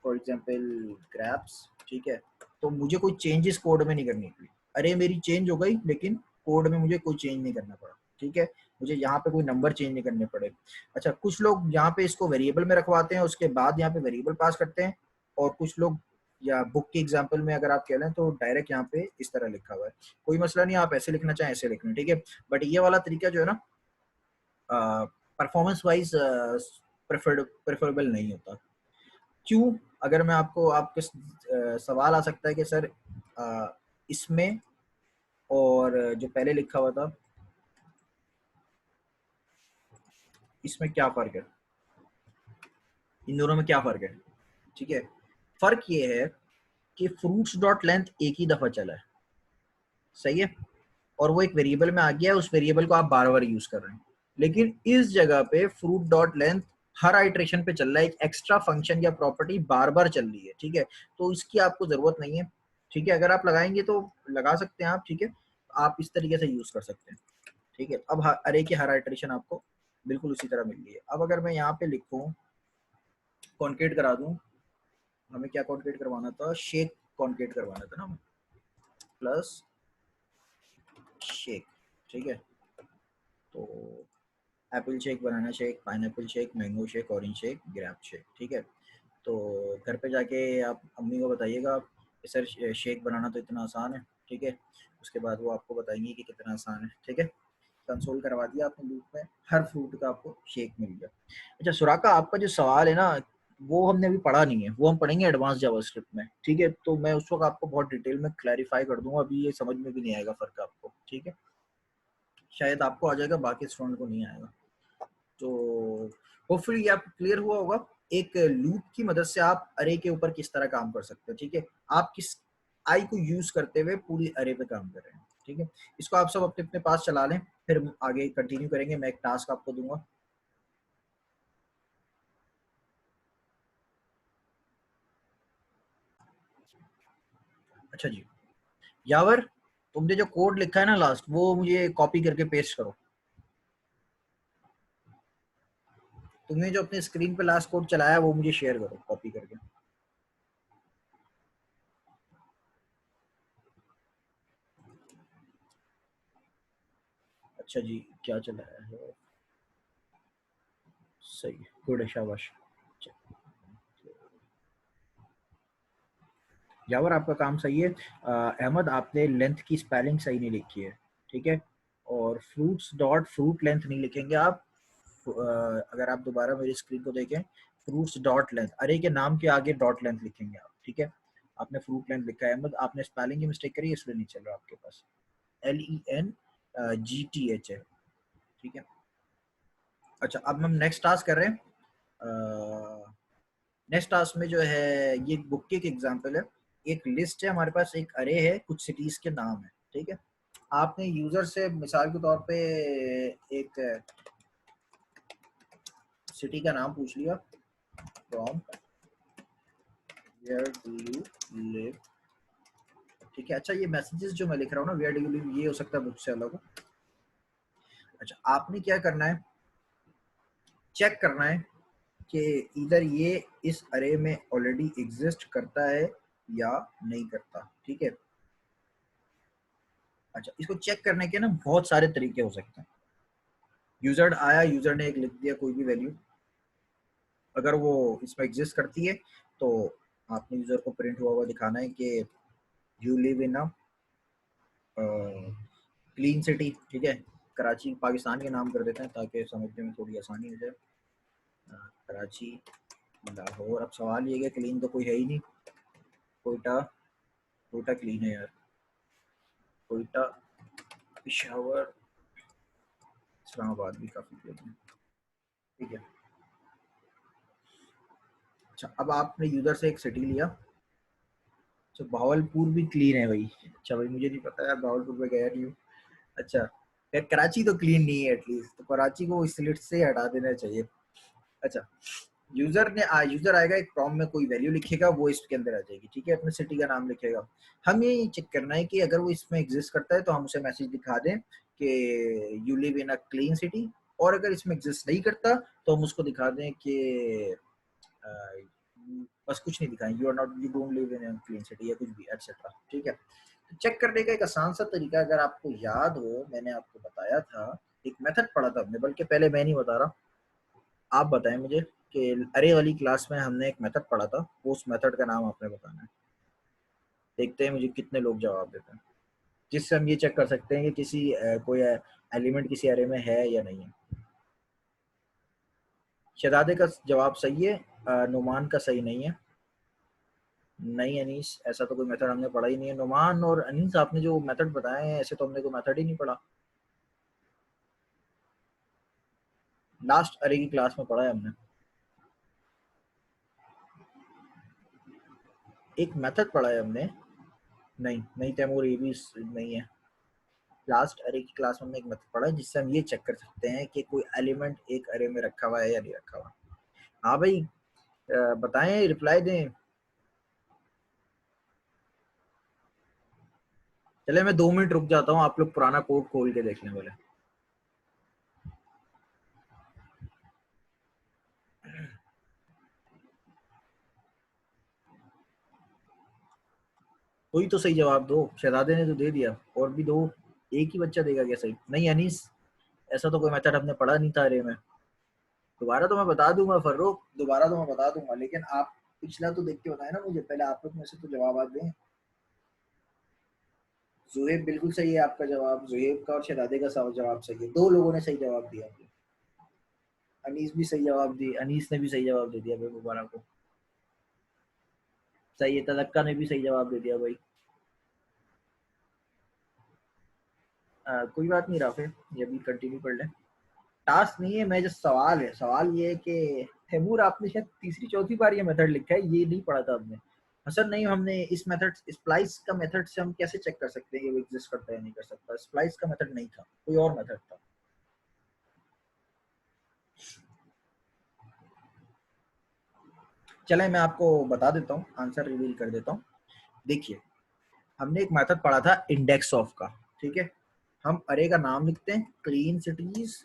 फॉर एग्जांपल ग्रैप्स, ठीक है, तो मुझे कोई चेंजेस कोड में नहीं करनी पड़ी, अरे मेरी चेंज हो गई लेकिन कोड में मुझे कोई चेंज नहीं करना पड़ा, ठीक है। मुझे यहाँ पे कोई नंबर चेंज नहीं करने पड़े। अच्छा, कुछ लोग यहाँ पे इसको वेरिएबल में रखवाते हैं, उसके बाद यहाँ पे वेरिएबल पास करते हैं, और कुछ लोग, या बुक के एग्जाम्पल में अगर आप कह लें तो डायरेक्ट यहाँ पे इस तरह लिखा हुआ है, कोई मसला नहीं, आप ऐसे लिखना चाहें ऐसे लिखना, ठीक है। बट ये वाला तरीका जो है ना, परफॉर्मेंस वाइज प्रेफरेबल नहीं होता। क्यों? अगर मैं आपको, आपके सवाल आ सकता है कि सर इसमें और जो पहले लिखा हुआ था इसमें क्या फर्क है, इन दोनों में क्या फर्क है, ठीक है। फर्क ये है कि फ्रूट्स डॉट लेंथ एक ही दफा चला है, सही है, और वो एक वेरिएबल में आ गया है, उस वेरिएबल को आप बार बार यूज कर रहे हैं। लेकिन इस जगह पे फ्रूट डॉट लेंथ हर आइट्रेशन पे चल रहा है, एक एक्स्ट्रा फंक्शन या प्रॉपर्टी बार बार चल रही है, ठीक है। तो इसकी आपको जरूरत नहीं है, ठीक है। अगर आप लगाएंगे तो लगा सकते हैं आप, ठीक है, आप इस तरीके से यूज कर सकते हैं, ठीक है। अब अरे की हर आइट्रेशन आपको बिल्कुल उसी तरह मिल रही है। अब अगर मैं यहाँ पे लिखूँ, कॉन्केट करा दूं, हमें क्या कॉन्केट करवाना था, शेक कॉन्केट करवाना था ना, प्लस शेक, ठीक है। तो apple shake, banana shake, pineapple shake, mango shake, orange shake, grape shake, ठीक है। तो घर पे जाके आप अम्मी को बताइएगा कि सर शेक बनाना तो इतना आसान है, ठीक है। उसके बाद वो आपको बताएंगे कि कितना आसान है, ठीक है। कंसोल करवा दिया आपने लूप में, हर फ्रूट का आपको शेक मिल गया। अच्छा सुराका, आपका जो सवाल है ना वो हमने अभी पढ़ा नहीं है, वो हम पढ़ेंगे एडवांस जावास्क्रिप्ट में, ठीक है। तो मैं उस वक्त आपको बहुत डिटेल में क्लैरिफाई कर दूंगा, अभी ये समझ में भी नहीं आएगा फर्क आपको, ठीक है। शायद आपको आ जाएगा, बाकी स्टूडेंट को नहीं आएगा। तो होपफुली ये आपको क्लियर हुआ होगा एक लूप की मदद से आप अरे के ऊपर किस तरह काम कर सकते हैं, ठीक है। आप किस आई को यूज करते हुए पूरी अरे पे काम कर रहे हैं, ठीक है। इसको आप सब अपने अपने पास चला लें, फिर हम आगे कंटिन्यू करेंगे। मैं एक टास्क आपको दूंगा। अच्छा जी, यावर, तुमने जो कोड लिखा है ना लास्ट, वो मुझे कॉपी करके पेस्ट करो। तुमने जो अपने स्क्रीन पे लास्ट कोड चलाया वो मुझे शेयर करो कॉपी करके। अच्छा जी, क्या चला है? सही, गुड है, शाबाश। यावर आपका काम सही है। अहमद, आपने लेंथ की स्पेलिंग सही नहीं लिखी है, ठीक है। और फ्रूट्स डॉट फ्रूट लेंथ नहीं लिखेंगे आप। अगर आप दोबारा मेरी स्क्रीन को देखें, फ्रूट्स डॉट लेंथ, अरे के नाम के आगे डॉट लेंथ लिखेंगे आप, ठीक है। आपने फ्रूट लेंथ लिखा है अहमद, आपने स्पेलिंग की मिस्टेक करी, इसलिए नहीं चल रहा आपके पास। LENGTH है, ठीक है। अच्छा, अब हम नेक्स्ट टास्क कर रहे हैं। नेक्स्ट टास्क में जो है, ये बुक की एक एग्जांपल है। एक लिस्ट है हमारे पास, एक अरे है, कुछ सिटीज के नाम है, ठीक है। आपने यूजर से मिसाल के तौर पे एक सिटी का नाम पूछ लिया, from where do you live, ठीक है। अच्छा, ये मैसेजेस जो मैं लिख रहा हूँ ना, वेयर डू यू लिव, ये हो सकता है बुक से अलग हो। अच्छा, आपने क्या करना है, चेक करना है कि इधर ये इस अरे में ऑलरेडी एग्जिस्ट करता है या नहीं करता, ठीक है। अच्छा, इसको चेक करने के ना बहुत सारे तरीके हो सकते हैं। यूजर आया, यूजर ने एक लिख दिया कोई भी वैल्यू, अगर वो इसमें एग्जिस्ट करती है तो आपने यूजर को प्रिंट हुआ हुआ दिखाना है कि you live in a clean city, ठीक है। कराची पाकिस्तान के नाम कर देते हैं ताकि समझने में थोड़ी आसानी हो जाए। कराची, लाहौर। अब सवाल ये है, क्लीन तो कोई है ही नहीं। कोयटा, कोयटा क्लीन है यार। कोयटा, पिशावर, इस्लामाबाद भी काफी क्लीन है, ठीक है। अच्छा, अब आपने यूजर से एक सिटी लिया। अच्छा, भावलपुर भी क्लीन है भाई। अच्छा भाई, मुझे नहीं पता यार, भावलपुर में गया नहीं हूँ। अच्छा यार, कराची तो क्लीन नहीं है, एटलीस्ट तो कराची को इस लिस्ट से हटा देना चाहिए। अच्छा, यूजर आएगा, एक प्रॉम्प्ट में कोई वैल्यू लिखेगा, वो इसके अंदर आ जाएगी, ठीक है। अपने सिटी का नाम लिखेगा। हम ये चेक करना है कि अगर वो इसमें एग्जिस्ट करता है तो हम उसे मैसेज दिखा दें कि you live in a clean city, और अगर इसमें एग्जिस्ट नहीं करता तो हम उसको दिखा दें कि बस कुछ नहीं दिखाएं, you are not, you don't live in clean city, या कुछ भी एटसेट्रा, ठीक है। तो चेक करने का एक आसान सा तरीका, अगर आपको याद हो, मैंने आपको बताया था, एक मेथड पढ़ा था हमने, बल्कि पहले मैं नहीं बता रहा, आप बताएं मुझे कि अरे वाली क्लास में हमने एक मेथड पढ़ा था, वो उस मेथड का नाम आपने बताना है। देखते हैं मुझे कितने लोग जवाब देते हैं, जिससे हम ये चेक कर सकते हैं कि किसी कोई एलिमेंट किसी अरे में है या नहीं है। शहजादे का जवाब सही है, नुमान का सही नहीं है। नहीं अनीस, ऐसा तो कोई मेथड हमने पढ़ा ही नहीं है। नुमान और अनीस, आपने जो मेथड बताए हैं, ऐसे तो हमने कोई मेथड ही नहीं पढ़ा। लास्ट अरे की क्लास में पढ़ा है हमने, एक मेथड पढ़ा है हमने। नहीं नहीं तैमूर, ये भी नहीं है। लास्ट अरे की क्लास में हमने एक मेथड पढ़ा है जिससे हम ये चेक कर सकते हैं कि कोई एलिमेंट एक अरे में रखा हुआ है या नहीं रखा हुआ। हाँ भाई, बताएं, रिप्लाई दें। चले, मैं 2 मिनट रुक जाता हूँ, आप लोग पुराना कोड खोल के देख लें बोले। कोई तो सही जवाब दो, शहजादे ने तो दे दिया, और भी दो। एक ही बच्चा देगा क्या सही? नहीं अनीस, ऐसा तो कोई मेथड हमने पढ़ा नहीं था अरे में। दोबारा तो मैं बता दूंगा फर्रुख, दोबारा तो मैं बता दूंगा, लेकिन आप पिछला तो देख के बताए ना मुझे, पहले आप लोग में से तो जवाब दें। जुहेब बिल्कुल सही है आपका जवाब, जुहेब का और शहजादे का जवाब सही है, 2 लोगों ने सही जवाब दिया। अनीस भी सही जवाब दिया, अनीस ने भी सही जवाब दे दिया भाई मुबारक को। सही है, तलक्का ने भी सही जवाब दे दिया भाई। कोई बात नहीं राफे, ये भी कंटिन्यू कर लें। टास्क नहीं है, मैं जो सवाल है, सवाल ये है कि तैमूर आपने शायद तीसरी चौथी बार ये मेथड लिखा है, ये नहीं पढ़ा था आपने। हसन नहीं, हमने इस मेथड, स्प्लाइस का मेथड से हम कैसे चेक कर सकते हैं कि वो एग्जिस्ट करता है या नहीं कर सकता। स्प्लाइस का मेथड नहीं था, कोई और मेथड था। चले मैं आपको बता देता हूँ, आंसर रिवील कर देता हूँ। देखिए, हमने एक मेथड पढ़ा था इंडेक्स ऑफ का, ठीक है। हम अरे का नाम लिखते हैं क्लीन सिटीज,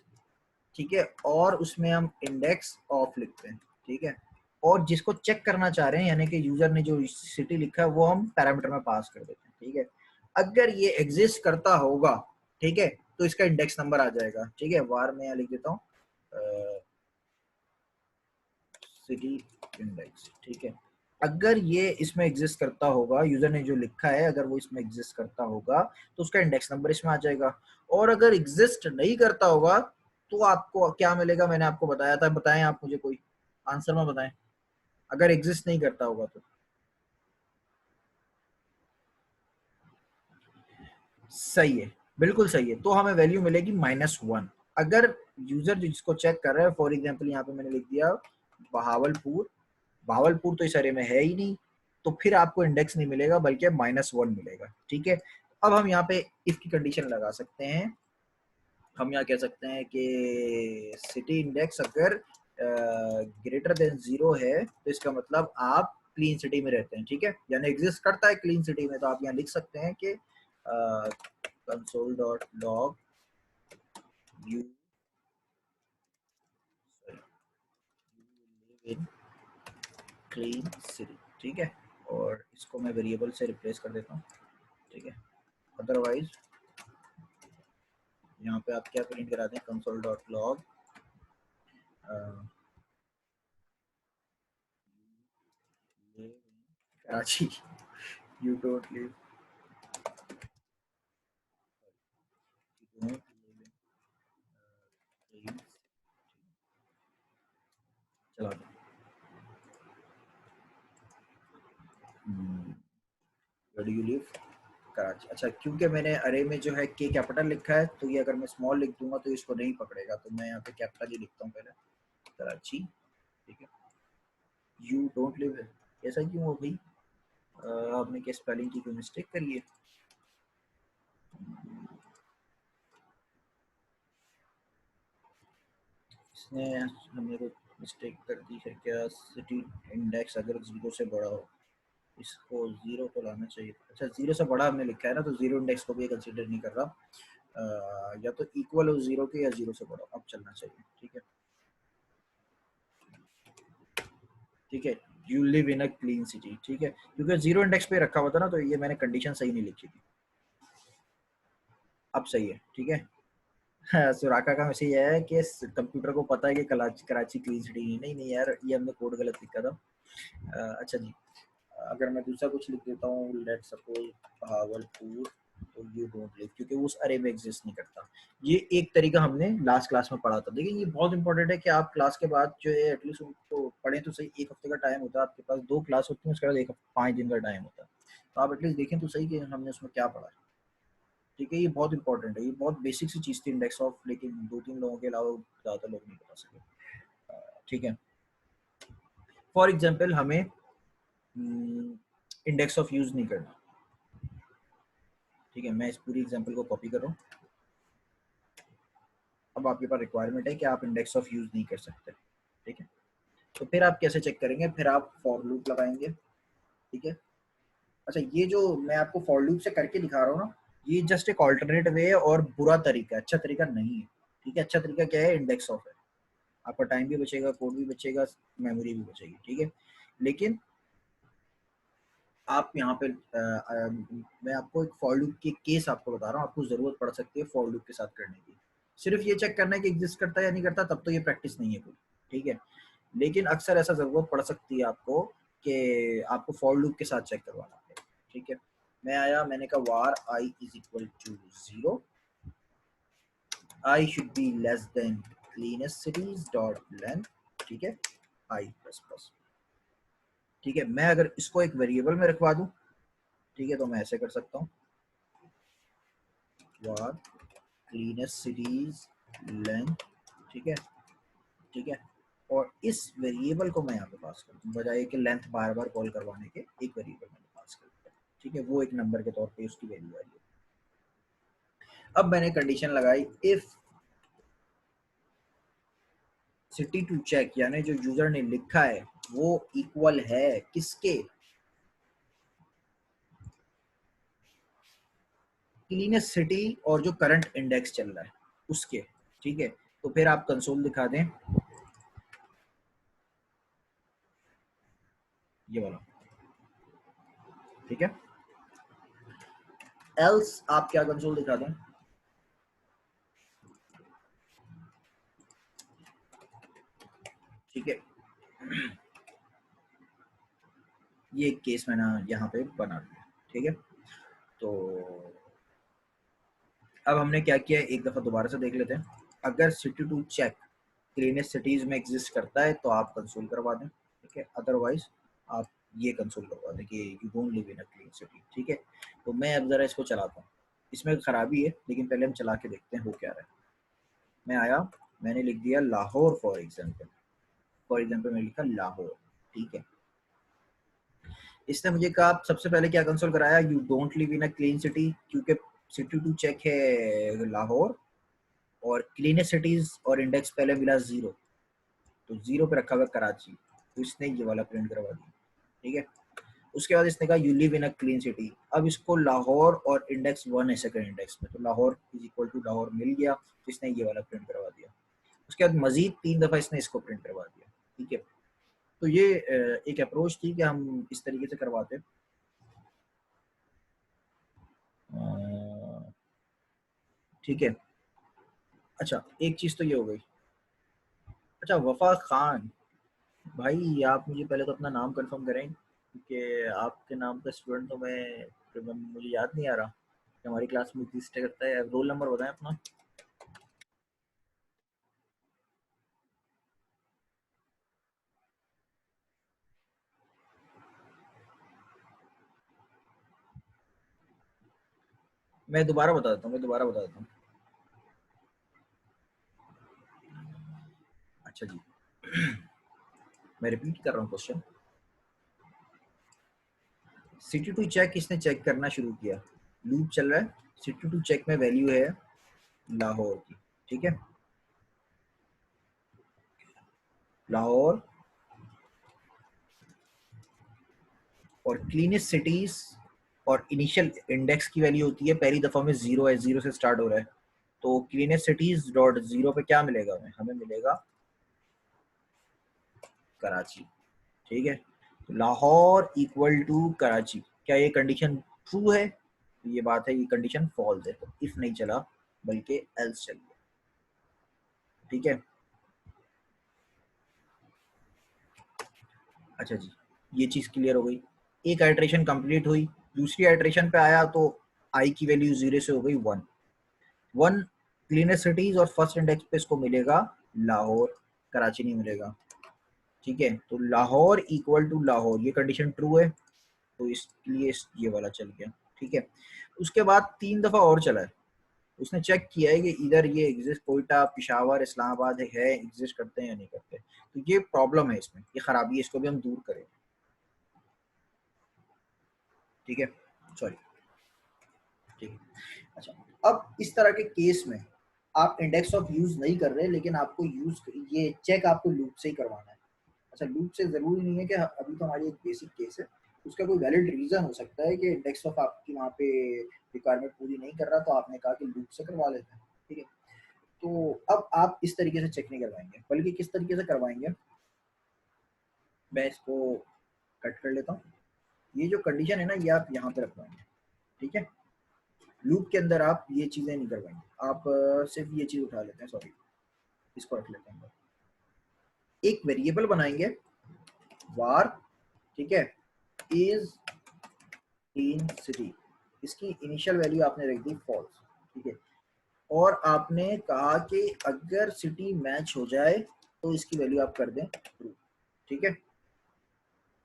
ठीक है, और उसमें हम इंडेक्स ऑफ लिखते हैं, ठीक है। और जिसको चेक करना चाह रहे हैं, यानी कि यूजर ने जो सिटी लिखा है वो हम पैरामीटर में पास कर देते हैं, ठीक है। अगर ये एग्जिस्ट करता होगा, ठीक है, तो इसका इंडेक्स नंबर आ जाएगा, ठीक है। वार में यहाँ लिख देता हूँ सिटी इंडेक्स, ठीक है। अगर ये इसमें एग्जिस्ट करता होगा, यूजर ने जो लिखा है अगर वो इसमें एग्जिस्ट करता होगा, तो उसका इंडेक्स नंबर इसमें आ जाएगा। और अगर एग्जिस्ट नहीं करता होगा तो आपको क्या मिलेगा, मैंने आपको बताया था, बताएं आप मुझे, कोई आंसर में बताएं, अगर एग्जिस्ट नहीं करता होगा तो। सही है, बिल्कुल सही है, तो हमें वैल्यू मिलेगी -1। अगर यूजर जिसको चेक कर रहा है, फॉर एग्जाम्पल यहाँ पे मैंने लिख दिया बहावलपुर, बहावलपुर तो इस अरे में है ही नहीं, तो फिर आपको इंडेक्स नहीं मिलेगा बल्कि -1 मिलेगा, ठीक है। अब हम यहाँ पे इफ की कंडीशन लगा सकते हैं। हम यहाँ कह सकते हैं कि सिटी इंडेक्स अगर ग्रेटर देन 0 है तो इसका मतलब आप क्लीन सिटी में रहते हैं, ठीक है, यानी एग्जिस्ट करता है क्लीन सिटी में। तो आप यहाँ लिख सकते हैं कि console.log you live in clean city, ठीक है। और इसको मैं वेरिएबल से रिप्लेस कर देता हूँ, ठीक है। अदरवाइज यहाँ पे आप क्या प्रिंट करा दें, console.log Karachi, you don't live in clean, चला दो। Where do you live? Karachi. अच्छा, क्योंकि मैंने अरे में जो है के कैपिटल लिखा है, तो ये अगर मैं स्मॉल लिख दूंगा तो इसको नहीं पकड़ेगा, तो मैं यहाँ पे कैपिटल ही लिखता हूँ पहले, कराची, ठीक है। यू डोंट लिव है, ऐसा क्यों हो भाई? आपने क्या स्पेलिंग की कोई मिस्टेक करी है? इसने हमने कोई मिस्टेक कर दी है क्या? सिटी इंडेक्स अगर 0 से बड़ा हो, इसको 0 तो लाना चाहिए। अच्छा, 0 से बड़ा हमने लिखा है ना, तो 0 इंडेक्स को भी कंसीडर नहीं कर रहा। या तो इक्वल हो 0 के या 0 से बड़ा, अब चलना चाहिए, ठीक है। ठीक है, you live in a clean city, ठीक है, क्योंकि 0 इंडेक्स पे रखा हुआ था ना, तो ये मैंने कंडीशन सही नहीं लिखी थी। अब सही है, ठीक है। सुराखा का मैसेज है कि कंप्यूटर को पता है कि कराची क्लीन सिटी नहीं, नहीं यार, ये हमने कोड गलत लिखा था। अच्छा जी, अगर मैं दूसरा कुछ लिख देता हूँ, लेट सपोज भावलपुर, तो यू डोंट लिव, क्योंकि उस अरे में एग्जिस्ट नहीं करता। ये एक तरीका हमने लास्ट क्लास में पढ़ा था। देखिए, ये बहुत इंपॉर्टेंट है कि आप क्लास के बाद जो है एटलीस्ट उनको पढ़ें तो सही। एक हफ्ते का टाइम होता है आपके पास, 2 क्लास होती है, उसके बाद 5 दिन का टाइम होता है, तो आप एटलीस्ट देखें तो सही कि हमने उसमें क्या पढ़ा है, ठीक है। ये बहुत इंपॉर्टेंट है, ये बहुत बेसिक सी चीज़ थी इंडेक्स ऑफ, लेकिन 2-3 लोगों के अलावा ज़्यादा लोग नहीं बता सके, ठीक है। फॉर एग्जाम्पल हमें इंडेक्स ऑफ यूज़ नहीं करना, ठीक है। मैं इस पूरी एग्जांपल को कॉपी कर रहा हूँ। अब आपके पास रिक्वायरमेंट है कि आप इंडेक्स ऑफ यूज़ नहीं कर सकते, ठीक है। तो फिर आप कैसे चेक करेंगे? फिर आप फॉर लूप लगाएंगे, ठीक है। अच्छा, ये जो मैं आपको फॉर लूप से करके दिखा रहा हूँ ना, ये जस्ट एक ऑल्टरनेट वे है और बुरा तरीका है, अच्छा तरीका नहीं है, ठीक है। अच्छा तरीका क्या है? इंडेक्स ऑफ है, आपका टाइम भी बचेगा, कोड भी बचेगा, मेमोरी भी बचेगी, ठीक है। लेकिन आप यहाँ पे मैं आपको एक फॉर लूप की केस आपको बता रहा हूँ, आपको जरूरत पड़ सकती है फॉर लूप के साथ करने की। सिर्फ ये चेक करना है कि एग्जिस्ट करता है या नहीं करता, तब तो ये प्रैक्टिस नहीं है कोई, ठीक है। लेकिन अक्सर ऐसा जरूरत पड़ सकती है आपको कि आपको फॉर लूप के साथ चेक करवाना है, ठीक है। मैं आया, मैंने कहा var i is equal to 0, i should be less than cleanest cities dot length, ठीक है, आई प्लस प्लस। ठीक है, मैं अगर इसको एक वेरिएबल में रखवा दूं, ठीक है, तो मैं ऐसे कर सकता हूँ, वार क्लीनेस्ट सिटीज लेंथ, ठीक है, ठीक है, और इस वेरिएबल को मैं यहाँ पे पास कर दूँ, बजाय कि लेंथ बार बार कॉल करवाने के एक वेरिएबल में पास कर दिया, ठीक है, वो एक नंबर के तौर पे उसकी वैल्यू आई है। अब मैंने कंडीशन लगाई, इफ सिटी टू चेक, यानी जो यूजर ने लिखा है वो इक्वल है किसके, क्लीनेस्ट सिटी और जो करंट इंडेक्स चल रहा है उसके, ठीक है, तो फिर आप कंसोल दिखा दें, ये वाला, ठीक है, एल्स आप क्या कंसोल दिखा दें, ठीक है, ये एक केस मैंने यहाँ पे बना दिया, ठीक है। तो अब हमने क्या किया, एक दफा दोबारा से देख लेते हैं, अगर city to check cleanest cities में एग्जिस्ट करता है तो आप कंसोल करवा दें, ठीक है, अदरवाइज आप ये कंसोल करवा दें कि you don't live in a clean city, ठीक है। तो मैं अब जरा इसको चलाता हूँ, इसमें खराबी है लेकिन पहले हम चला के देखते हैं हो क्या रहा है। मैं आया, मैंने लिख दिया लाहौर फॉर एग्जाम्पल मैंने लिखा लाहौर, ठीक है। इसने मुझे कहा सबसे पहले क्या कंसोल कराया, you don't live in a clean city, क्योंकि सिटी टू चेक है लाहौर और क्लीनेस्ट सिटीज और इंडेक्स पहले मिला 0, तो 0 पे रखा हुआ कराची, तो इसने ये वाला प्रिंट करवा दिया, ठीक है। उसके बाद इसने कहा you live in a clean city, अब इसको लाहौर और इंडेक्स 1 है सेकंड इंडेक्स में, तो Lahore is equal to Lahore मिल गया, तो इसने ये वाला प्रिंट करवा दिया। उसके बाद मजीद 3 दफा इसने इसको प्रिंट करवा दिया, ठीक है। तो ये एक अप्रोच थी कि हम इस तरीके से करवाते, ठीक है। अच्छा एक चीज तो ये हो गई। अच्छा वफा खान भाई, आप मुझे पहले तो अपना नाम कंफर्म करें, क्योंकि आपके नाम का स्टूडेंट तो मुझे याद नहीं आ रहा कि हमारी क्लास में एग्जिस्ट करता है। रोल नंबर बताएं अपना। मैं दोबारा बता देता हूँ। अच्छा जी, मैं रिपीट कर रहा हूँ क्वेश्चन। सिटी टू चेक किसने चेक करना शुरू किया, लूप चल रहा है, सिटी टू चेक में वैल्यू है लाहौर की, ठीक है, लाहौर और क्लीनेस्ट सिटीज और इनिशियल इंडेक्स की वैल्यू होती है, पहली दफा में 0 है, 0 से स्टार्ट हो रहा है, तो क्लीनेस्ट सिटीज डॉट 0 पे क्या मिलेगा, हमें मिलेगा कराची, ठीक है। तो लाहौर इक्वल टू कराची, क्या ये कंडीशन ट्रू है, तो ये बात है, ये कंडीशन फॉल्स है, तो इफ नहीं चला बल्कि एल्स चल गया, ठीक है। अच्छा जी, ये चीज क्लियर हो गई। एक आइट्रेशन कंप्लीट हुई, दूसरी आइट्रेशन पे आया तो आई की वैल्यू 0 से हो गई 1, 1 क्लीनेस्ट सिटीज और फर्स्ट इंडेक्स पे इसको मिलेगा लाहौर, कराची नहीं मिलेगा, ठीक है। तो लाहौर इक्वल टू लाहौर, ये कंडीशन ट्रू है, तो इसलिए ये वाला चल गया, ठीक है। उसके बाद 3 दफा और चला है, उसने चेक किया है कि इधर ये एग्जिस्ट, कोयटा पिशावर इस्लामाबाद है एग्जिस्ट करते हैं या नहीं करते, तो ये प्रॉब्लम है इसमें, ये खराबी है, इसको भी हम दूर करें, ठीक है, सॉरी, ठीक है। अच्छा, अब इस तरह के केस में आप इंडेक्स ऑफ यूज नहीं कर रहे, लेकिन आपको यूज ये चेक आपको लूप से ही करवाना है। अच्छा, लूप से जरूरी नहीं है कि अभी तो हमारी एक बेसिक केस है, उसका कोई वैलिड रीजन हो सकता है कि इंडेक्स ऑफ आपकी वहाँ पे रिक्वायरमेंट पूरी नहीं कर रहा, तो आपने कहा कि लूप से करवा लेते हैं, ठीक है। तो अब आप इस तरीके से चेक नहीं करवाएंगे, बल्कि किस तरीके से करवाएंगे, मैं इसको कट कर लेता हूँ। ये जो कंडीशन है ना, ये आप यहाँ पे रखवाएंगे, ठीक है। लूप के अंदर आप ये चीजें नहीं करवाएंगे, आप सिर्फ ये चीज उठा लेते हैं, सॉरी, इसको रख लेते हैं। एक वेरिएबल बनाएंगे वार, ठीक है, इज इन सिटी, इसकी इनिशियल वैल्यू आपने रख दी फॉल्स, ठीक है। और आपने कहा कि अगर सिटी मैच हो जाए तो इसकी वैल्यू आप कर दें ट्रू, ठीक है।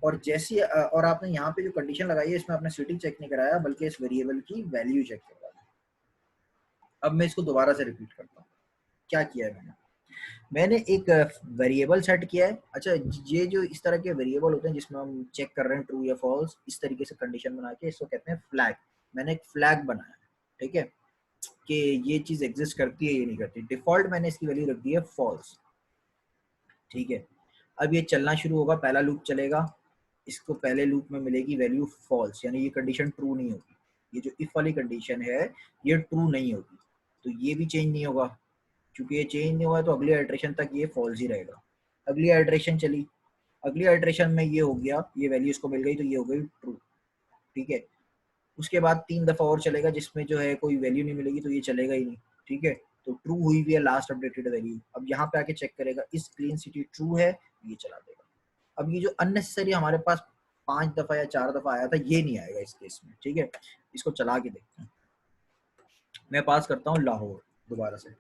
और जैसी और आपने यहाँ पे जो कंडीशन लगाई है इसमें आपने सिटी चेक नहीं कराया बल्कि इस वेरिएबल की वैल्यू चेक करवा दी। अब मैं इसको दोबारा से रिपीट करता हूँ, क्या किया है मैंने एक वेरिएबल सेट किया है। अच्छा, ये जो इस तरह के वेरिएबल होते हैं जिसमें हम चेक कर रहे हैं ट्रू या फॉल्स, इस तरीके से कंडीशन बना के इसको कहते हैं फ्लैग। मैंने एक फ्लैग बनाया, ठीक है, कि ये चीज एग्जिस्ट करती है ये नहीं करती। डिफॉल्ट मैंने इसकी वैल्यू रख दी है फॉल्स, ठीक है। अब ये चलना शुरू होगा, पहला लूप चलेगा, इसको पहले लूप में मिलेगी वैल्यू फॉल्स, यानी ये कंडीशन ट्रू नहीं होगी। ये जो इफ वाली कंडीशन है ये ट्रू नहीं होगी, तो ये भी चेंज नहीं होगा। क्योंकि ये चेंज नहीं हुआ तो अगली आइट्रेशन तक ये फॉल्स ही रहेगा। अगली आइट्रेशन चली, अगली आइट्रेशन में ये हो गया, ये वैल्यू इसको मिल गई तो ये हो गई ट्रू, ठीक है। उसके बाद 3 दफा और चलेगा जिसमें जो है कोई वैल्यू नहीं मिलेगी तो ये चलेगा ही नहीं, ठीक है। तो ट्रू हुई भी है लास्ट अपडेटेड वैल्यू। अब यहाँ पे आके चेक करेगा इस क्लीन सिटी ट्रू है, ये चला देगा। अब ये जो अननेसेसरी हमारे पास 5 दफा या 4 दफा आया था ये नहीं आएगा इस केस में, ठीक है। इसको चला के देखते हैं। मैं पास करता हूँ लाहौर दोबारा से।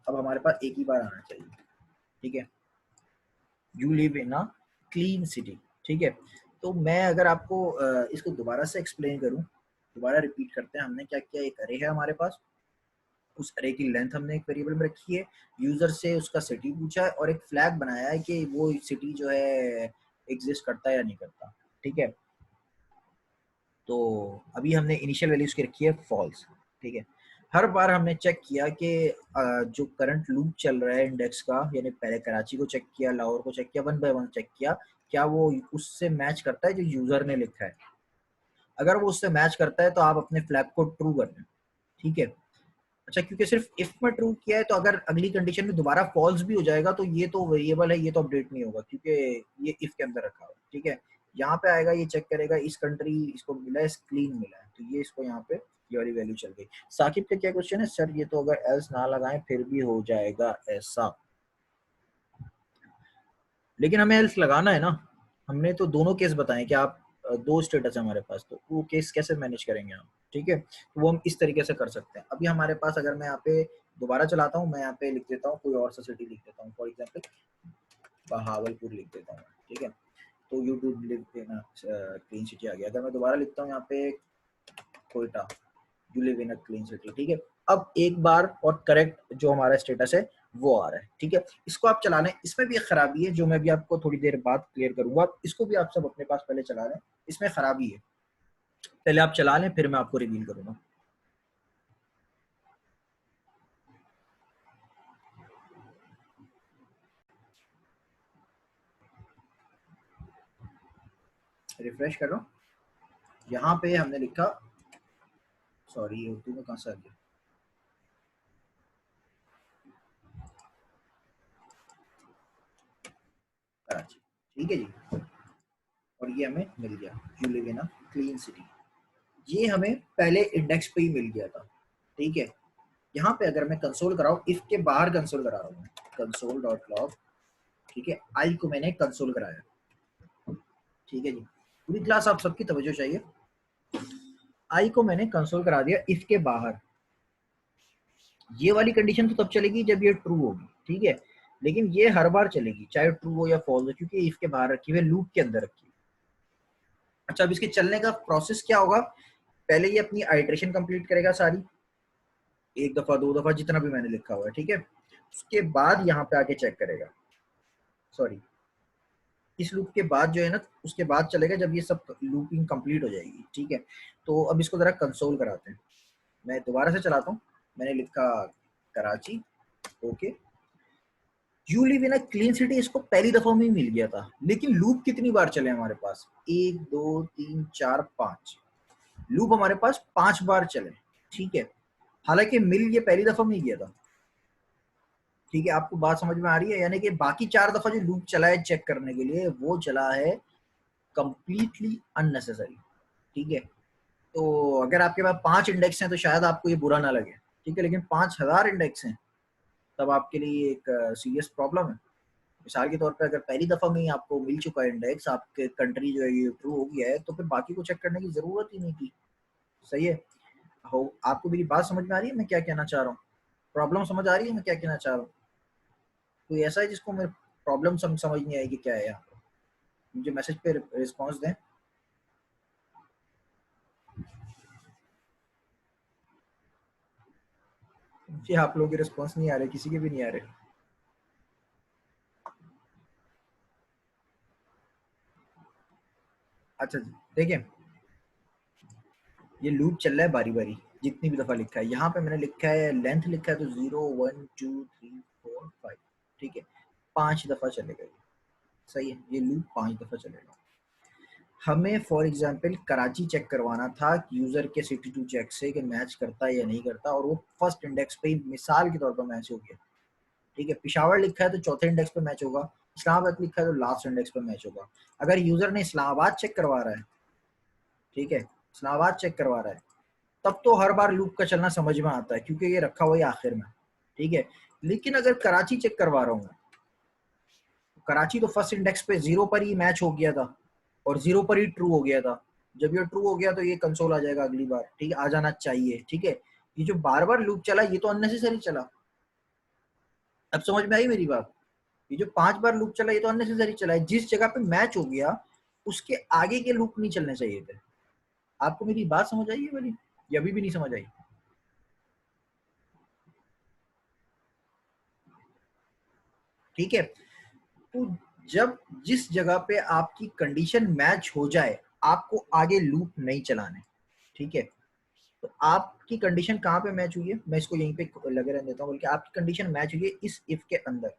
अब हमारे पास एक ही बार आना चाहिए, ठीक है। You live in a clean city, ठीक है। तो मैं अगर आपको इसको दोबारा से एक्सप्लेन करूं, दोबारा रिपीट करते हैं। हमने क्या किया, एक अरे है हमारे पास, उस अरे की लेंथ हमने एक वेरिएबल में रखी है, यूजर से उसका सिटी पूछा है और एक फ्लैग बनाया है कि वो सिटी जो है एग्जिस्ट करता है या नहीं करता, ठीक है। तो अभी हमने इनिशियल वैल्यू उसकी रखी है फॉल्स, ठीक है। हर बार हमने चेक किया कि जो करंट लूप चल रहा है इंडेक्स का, यानी पहले कराची को चेक किया, लाहौर को चेक किया, 1 बाय 1 चेक किया, क्या वो उससे मैच करता है जो यूजर ने लिखा है। अगर वो उससे मैच करता है तो आप अपने फ्लैग को ट्रू कर दें, ठीक है। अच्छा, क्योंकि सिर्फ इफ में ट्रू किया है तो अगर अगली कंडीशन में दोबारा फॉल्स भी हो जाएगा तो ये तो वेरिएबल है, ये तो अपडेट नहीं होगा क्योंकि ये इफ के अंदर रखा हुआ है, ठीक है। यहाँ पे आएगा, ये चेक करेगा इस कंट्री इसको मिला है, क्लीन मिला है, तो ये इसको यहाँ पे ये वाली वैल्यू चल गई। साकिब का क्या क्वेश्चन है, सर ये तो अगर एल्स ना लगाएं फिर भी हो जाएगा ऐसा, लेकिन हमें एल्स लगाना है ना। हमने तो दोनों केस बताए कि आप दो स्टेटस है हमारे पास, तो वो केस कैसे मैनेज करेंगे हम, ठीक है। तो वो हम इस तरीके से कर सकते हैं। अभी हमारे पास अगर मैं यहाँ पे दोबारा चलाता हूँ, मैं यहाँ पे लिख देता हूँ कोई और सा सिटी लिख देता हूँ, फॉर एग्जाम्पल बहावलपुर लिख देता हूँ, ठीक है। तो यूट्यूब लिख देना, क्लीन सिटी आ गया। अगर मैं दोबारा लिखता हूँ यहाँ पे Quetta, you live in a clean city, ठीक है। अब एक बार और करेक्ट जो हमारा स्टेटस है वो आ रहा है, ठीक है। इसको आप चला लें। इसमें भी एक खराबी है जो मैं भी आपको थोड़ी देर बाद क्लियर करूंगा, इसको भी आप सब अपने पास पहले चला लें। इसमें खराबी है, पहले आप चला लें फिर मैं आपको रिवील करूंगा। रिफ्रेश करो। यहाँ पे हमने लिखा, सॉरी ये उर्दू में कहाँ से आ गया, कराची, ठीक है जी। और ये हमें मिल गया, you live in a clean city. ये हमें पहले इंडेक्स पे ही मिल गया था, ठीक है। यहाँ पे अगर मैं कंसोल कराऊँ, इफ के बाहर कंसोल करा रहा हूँ, कंसोल डॉट लॉग, ठीक है। आई को मैंने कंसोल कराया, ठीक है जी। पूरी क्लास आप सबकी तवज्जो चाहिए। आई को मैंने कंसोल करा दिया इफ के बाहर। ये वाली कंडीशन तो तब चलेगी जब ये ट्रू होगी, ठीक है। लेकिन ये हर बार चलेगी चाहे ट्रू हो या फॉल्स हो, क्योंकि इफ के बाहर रखी हुई है, लूप के अंदर रखी है। अच्छा, अब इसके चलने का प्रोसेस क्या होगा, पहले ये अपनी आइट्रेशन कंप्लीट करेगा सारी, एक दफा दो दफा जितना भी मैंने लिखा हुआ है, ठीक है। उसके बाद यहाँ पे आके चेक करेगा, सॉरी इस लूप के बाद जो है ना, उसके बाद चलेगा जब ये सब लूपिंग कंप्लीट हो जाएगी, ठीक है। तो अब इसको जरा कंसोल कराते हैं। मैं दोबारा से चलाता हूँ। मैंने लिखा Karachi, okay. You live in a clean city इसको पहली दफा में ही मिल गया था, लेकिन लूप कितनी बार चले हमारे पास, 1 2 3 4 5 लूप हमारे पास 5 बार चले, ठीक है। हालांकि मिल ये पहली दफा में ही गया था, ठीक है। आपको बात समझ में आ रही है, यानी कि बाकी 4 दफा जो लूप चला है चेक करने के लिए वो चला है कंप्लीटली अननेसेसरी, ठीक है। तो अगर आपके पास 5 इंडेक्स हैं तो शायद आपको ये बुरा ना लगे, ठीक है। लेकिन 5,000 इंडेक्स हैं तब आपके लिए एक सीरियस प्रॉब्लम है। मिसाल के तौर पे अगर पहली दफा में ही आपको मिल चुका है इंडेक्स, आपके कंट्री जो है ये ट्रू हो गया है, तो फिर बाकी को चेक करने की जरूरत ही नहीं थी। सही है। हो आपको मेरी बात समझ में आ रही है मैं क्या कहना चाह रहा हूँ? प्रॉब्लम समझ आ रही है मैं क्या कहना चाह रहा हूँ? कोई ऐसा है जिसको मेरे प्रॉब्लम समझ नहीं आएगी क्या है यहाँ पे? मुझे मैसेज पे रिस्पॉन्स दें। मुझे आप लोगों के रिस्पॉन्स नहीं आ रहे, किसी के भी नहीं आ रहे। अच्छा जी, देखिए ये लूप चल रहा है बारी बारी, जितनी भी दफा लिखा है। यहाँ पे मैंने लिखा है लेंथ लिखा है तो 0 1 2 3 4 5, ठीक है, 5 दफा चलेगा ये। सही है, ये लूप 5 दफा चलेगा। हमें फॉर एग्जांपल कराची चेक करवाना था यूजर के सिटी टू चेक से कि मैच करता है या नहीं करता, और वो फर्स्ट इंडेक्स पे ही मिसाल के तौर पर मैच हो गया, ठीक है। पिशावर लिखा है तो चौथे इंडेक्स पे मैच होगा, इस्लामाबाद लिखा है तो लास्ट इंडेक्स पे मैच होगा। अगर यूजर ने इस्लामाबाद चेक करवा रहा है, ठीक है, इस्लामाबाद चेक करवा रहा है, तब तो हर बार लूप का चलना समझ में आता है क्योंकि ये रखा हुआ है आखिर में, ठीक है। लेकिन अगर कराची चेक करवा रहा हूँ, कराची तो फर्स्ट इंडेक्स पे 0 पर ही मैच हो गया था और 0 पर ही ट्रू हो गया था। जब ये ट्रू हो गया तो ये कंसोल आ जाएगा अगली बार, ठीक है, आ जाना चाहिए, ठीक है। ये जो बार बार लूप चला ये तो अननेसेसरी चला। अब समझ में आई मेरी बात? ये जो 5 बार लूप चला ये तो अननेसेसरी चला है। जिस जगह पे मैच हो गया उसके आगे के लूप नहीं चलने चाहिए थे। आपको मेरी बात समझ आई है वाली, ये अभी भी नहीं समझ आई? ठीक है, तो जब जिस जगह पे आपकी कंडीशन मैच हो जाए आपको आगे लूप नहीं चलाने, ठीक है। तो आपकी कंडीशन कहाँ पे मैच हुई है, मैं इसको यहीं पे लगे रहने देता हूँ, बल्कि आपकी कंडीशन मैच हुई है इस इफ के अंदर,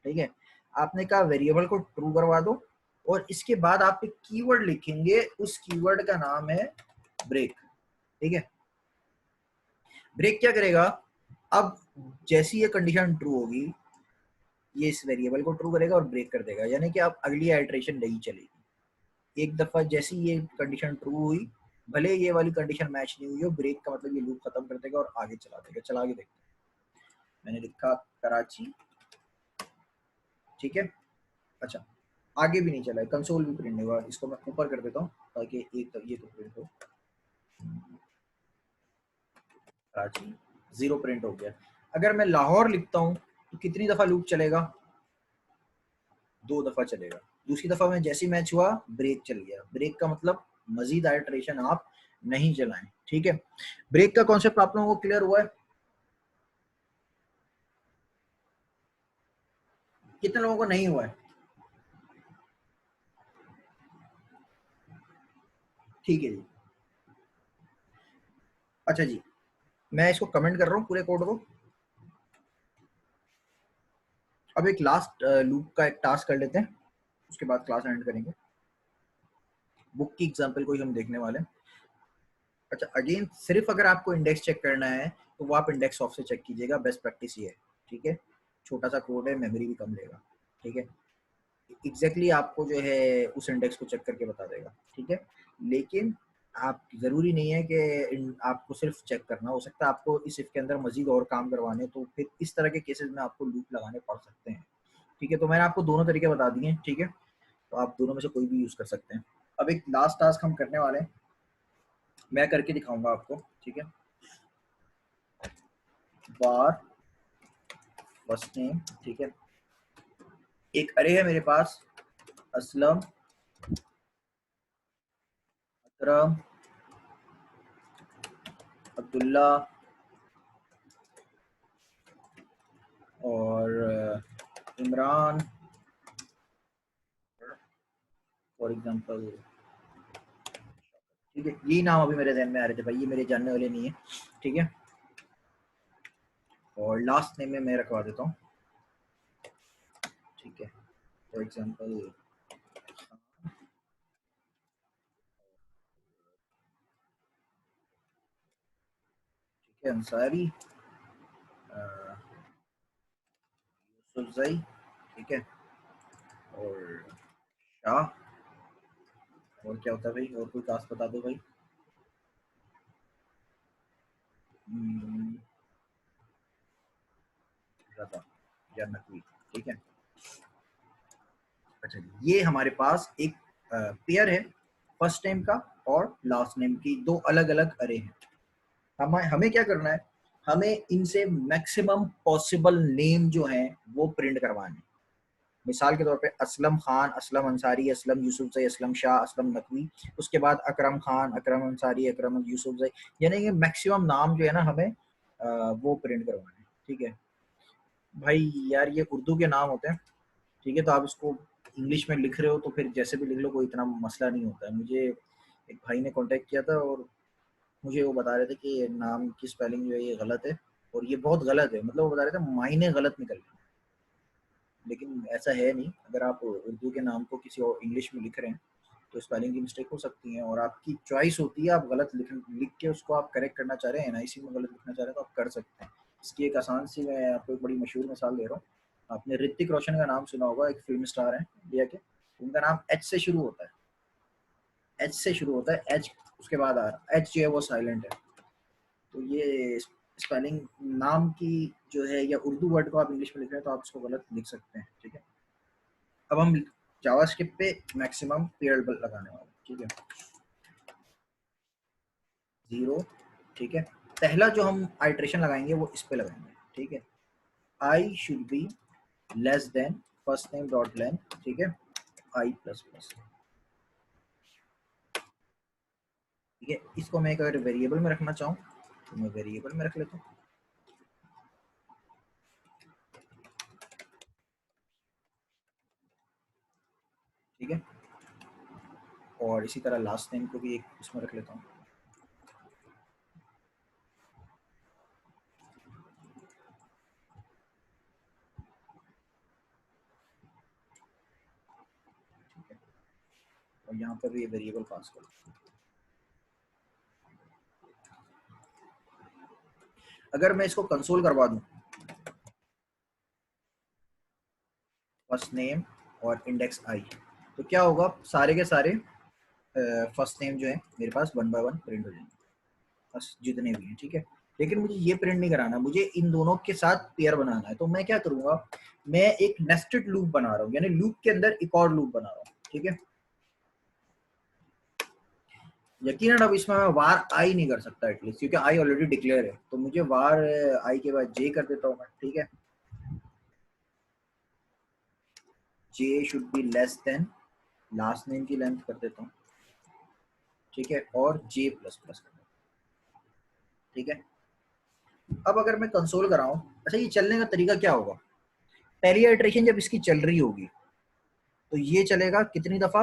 ठीक है। आपने कहा वेरिएबल को ट्रू करवा दो और इसके बाद आप एक कीवर्ड लिखेंगे, उस कीवर्ड का नाम है ब्रेक, ठीक है। ब्रेक क्या करेगा, अब जैसी ये कंडीशन ट्रू होगी ये इस वेरिएबल को ट्रू करेगा और ब्रेक कर देगा, यानी कि अब अगली आइटरेशन नहीं चलेगी। एक दफा जैसी ये कंडीशन ट्रू हुई, भले ये वाली कंडीशन मैच नहीं हुई हो, ब्रेक का मतलब ये लूप खत्म कर देगा और आगे चला देगा। चला के देखते हैं। मैंने लिखा कराची, ठीक है। अच्छा, आगे भी नहीं चला है, कंसोल भी प्रिंट नहीं हुआ। इसको मैं ऊपर कर देता हूँ ताकि एक तो ये तो प्रिंट हो, कराची 0 प्रिंट हो गया। अगर मैं लाहौर लिखता हूँ तो कितनी दफा लूप चलेगा, 2 दफा चलेगा। दूसरी दफा में जैसी मैच हुआ ब्रेक चल गया। ब्रेक का मतलब मजीद आइटरेशन आप नहीं चलाएं, ठीक है। ब्रेक का कॉन्सेप्ट आप लोगों को क्लियर हुआ है? कितने लोगों को नहीं हुआ है? ठीक है जी। अच्छा जी, मैं इसको कमेंट कर रहा हूँ पूरे कोड को। अब एक लास्ट लूप का एक टास्क कर लेते हैं, उसके बाद क्लास एंड करेंगे। बुक की एग्जांपल को ही हम देखने वाले हैं। अच्छा, अगेन सिर्फ अगर आपको इंडेक्स चेक करना है तो वो आप इंडेक्स ऑफ से चेक कीजिएगा, बेस्ट प्रैक्टिस ये है, ठीक है। छोटा सा कोड है, मेमोरी भी कम लेगा, ठीक है। एग्जैक्टली आपको जो है उस इंडेक्स को चेक करके बता देगा, ठीक है। लेकिन आप जरूरी नहीं है कि आपको सिर्फ चेक करना, हो सकता है आपको इस इफ के अंदर मजीद और काम करवाने, तो फिर इस तरह के केसेस में आपको लूप लगाने पड़ सकते हैं, ठीक है। तो मैंने आपको दोनों तरीके बता दिए हैं, ठीक है। तो आप दोनों में से कोई भी यूज कर सकते हैं। अब एक लास्ट टास्क हम करने वाले हैं, मैं करके दिखाऊंगा आपको, ठीक है। बार फर्स्ट नेम, ठीक है। एक अरे है मेरे पास, असलम, अकरम, अब्दुल्ला और इमरान, फॉर एग्जांपल, ठीक है। यही नाम अभी मेरे जहन में आ रहे थे भाई, ये मेरे जानने वाले नहीं है, ठीक है। और लास्ट नेम में मैं रखवा देता हूँ, ठीक है। फॉर एग्जांपल ठीक है, अंसारी, यूसुफजई, ठीक है। और शाह, और क्या होता है भाई, और कोई कास्ट बता दो भाई। हम्म, रजा या नकवी, ठीक है। अच्छा, ये हमारे पास एक पेयर है, फर्स्ट नेम का और लास्ट नेम की, दो अलग अलग अरे हैं। हमें क्या करना है, हमें इनसे मैक्सिमम पॉसिबल नेम जो हैं वो प्रिंट करवाने। मिसाल के तौर पे असलम खान, असलम अंसारी, असलम यूसुफजई, असलम शाह, असलम नकवी, उसके बाद अकरम खान, अकरम अंसारी, अकरम यूसुफजई, यानी कि मैक्सिमम नाम जो है ना हमें वो प्रिंट करवाने। ठीक है भाई, यार ये उर्दू के नाम होते हैं, ठीक है, तो आप इसको इंग्लिश में लिख रहे हो तो फिर जैसे भी लिख लो, कोई इतना मसला नहीं होता है। मुझे एक भाई ने कांटेक्ट किया था और मुझे वो बता रहे थे कि ये नाम की स्पेलिंग जो है ये गलत है और ये बहुत गलत है, मतलब वो बता रहे थे मायने गलत निकल रहे हैं, लेकिन ऐसा है नहीं। अगर आप उर्दू के नाम को किसी और इंग्लिश में लिख रहे हैं तो स्पेलिंग की मिस्टेक हो सकती है और आपकी चॉइस होती है, आप गलत लिख के उसको आप करेक्ट करना चाह रहे हैं, एनआईसी में गलत लिखना चाह रहे हैं तो आप कर सकते हैं। इसकी एक आसान सी, मैं आपको एक बड़ी मशहूर मिसाल दे रहा हूँ। आपने ऋतिक रोशन का नाम सुना होगा, एक फिल्म स्टार है इंडिया के, उनका नाम एच से शुरू होता है, एच से शुरू होता है, एच उसके बाद आ रहा एच जो है वो साइलेंट है। तो ये स्पेलिंग नाम की जो है, या उर्दू वर्ड को आप इंग्लिश में लिख रहे हैं तो आप उसको गलत लिख सकते हैं। ठीक है, अब हम जावास्क्रिप्ट पे मैक्सिमम पीरियड लगाने वाले हैं। ठीक है, 0। ठीक है, पहला जो हम आइट्रेशन लगाएंगे वो इस पे लगाएंगे। ठीक है, आई should be less then first name dot length. ठीक है, आई प्लस प्लस। ठीक है, इसको मैं अगर वेरिएबल में रखना चाहूँ तो मैं वेरिएबल में रख लेता हूँ। ठीक है, और इसी तरह लास्ट नेम को भी एक इसमें रख लेता हूँ। ठीक है, और यहाँ पर भी ये वेरिएबल पास करो। अगर मैं इसको कंसोल करवा दूँ, फर्स्ट नेम और इंडेक्स आई, तो क्या होगा, सारे के सारे फर्स्ट नेम जो है मेरे पास 1 बाय 1 प्रिंट हो जाएंगे, बस जितने भी हैं। ठीक है, लेकिन मुझे ये प्रिंट नहीं कराना, मुझे इन दोनों के साथ पेयर बनाना है। तो मैं क्या करूंगा, मैं एक नेस्टेड लूप बना रहा हूँ, यानी लूप के अंदर एक और लूप बना रहा हूँ। ठीक है, यकीनन अब इसमें मैं वार आई नहीं कर सकता एटलीस्ट, क्योंकि आई ऑलरेडी डिक्लेयर है, तो मुझे वार आई के बाद जे कर देता हूँ मैं। ठीक है, j should be less than last name की लेंथ कर देता हूँ। ठीक है, और जे प्लस प्लस कर देता हूँ। ठीक है, अब अगर मैं कंसोल कराऊं, अच्छा ये चलने का तरीका क्या होगा, पहली आइट्रेशन जब इसकी चल रही होगी तो ये चलेगा कितनी दफा,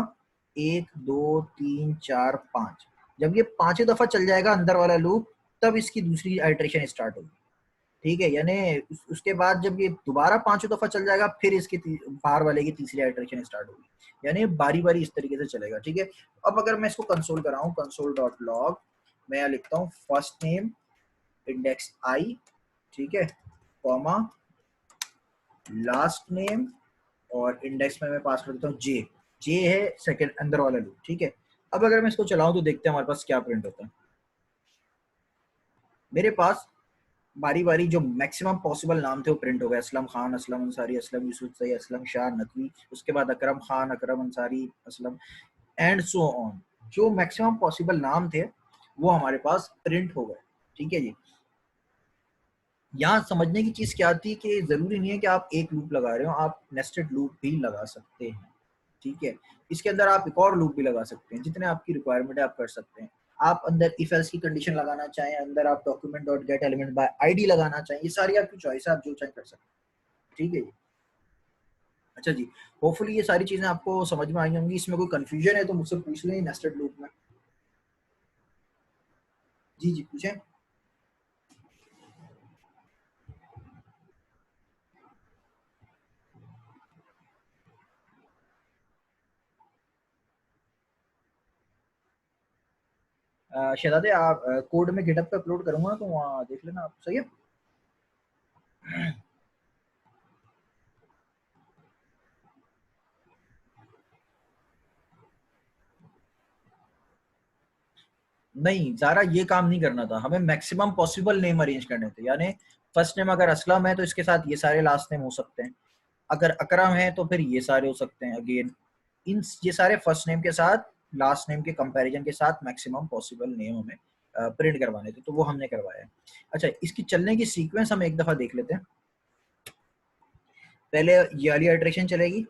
1 2 3 4 5। जब ये पांचों दफा चल जाएगा अंदर वाला लूप, तब इसकी दूसरी आइट्रेशन स्टार्ट होगी। ठीक है, यानी उसके बाद जब ये दोबारा पांचों दफा चल जाएगा, फिर इसकी बाहर वाले की तीसरी आइट्रेशन स्टार्ट होगी, यानी बारी बारी इस तरीके से चलेगा। ठीक है, अब अगर मैं इसको कंसोल कराऊं, कंसोल डॉट लॉग, मैं यहाँ लिखता हूँ फर्स्ट नेम इंडेक्स आई, ठीक है, कॉमा लास्ट नेम, और इंडेक्स में मैं पास कर देता हूँ जे। जे है सेकंड अंदर वाला लूप। ठीक है, अब अगर मैं इसको चलाऊं तो देखते हैं हमारे पास क्या प्रिंट होता है। मेरे पास बारी बारी जो मैक्सिमम पॉसिबल नाम थे वो प्रिंट हो गए, असलम खान, असलम अंसारी, असलम यूसुफजई, असलम शाह नकवी, उसके बाद Akram Khan, Akram Ansari, Aslam, and so on. जो मैक्सिमम पॉसिबल नाम थे वो हमारे पास प्रिंट हो गए। ठीक है जी, यहाँ समझने की चीज क्या थी कि जरूरी नहीं है कि आप एक लूप लगा रहे हो, आप नेस्टेड लूप भी लगा सकते हैं। ठीक है, इसके अंदर आप एक और लूप भी लगा सकते हैं, जितने आपकी रिक्वायरमेंट है आप कर सकते हैं। आप अंदर इफ एल्स की कंडीशन लगाना चाहें, अंदर आप document dot gate element by ID लगाना चाहें, ये सारी आपकी चॉइस है, आप जो चाहें कर सकते हैं। ठीक है जी, अच्छा जी, होपफुली ये सारी चीजें आपको समझ में आई होंगी। इसमें कोई कंफ्यूजन है तो मुझसे पूछ लें नेस्टेड लूप में। जी जी पूछें। शहजादे, आप कोड में गिटअप पे अपलोड करूंगा तो वहाँ देख लेना आप, सही है। नहीं, ज़ारा ये काम नहीं करना था, हमें मैक्सिमम पॉसिबल नेम अरेंज करने थे। यानी फर्स्ट नेम अगर असलम है तो इसके साथ ये सारे लास्ट नेम हो सकते हैं, अगर अकरम है तो फिर ये सारे हो सकते हैं। अगेन इन ये सारे फर्स्ट नेम के साथ लास्ट नेम के कंपैरिजन के साथ मैक्सिमम पॉसिबल नेम हमें प्रिंट करवाने थे, तो वो हमने करवाया। अच्छा, इसकी चलने की सीक्वेंस हम एक दफ़ा देख लेते हैं। पहले ये वाली आइट्रेशन चलेगी,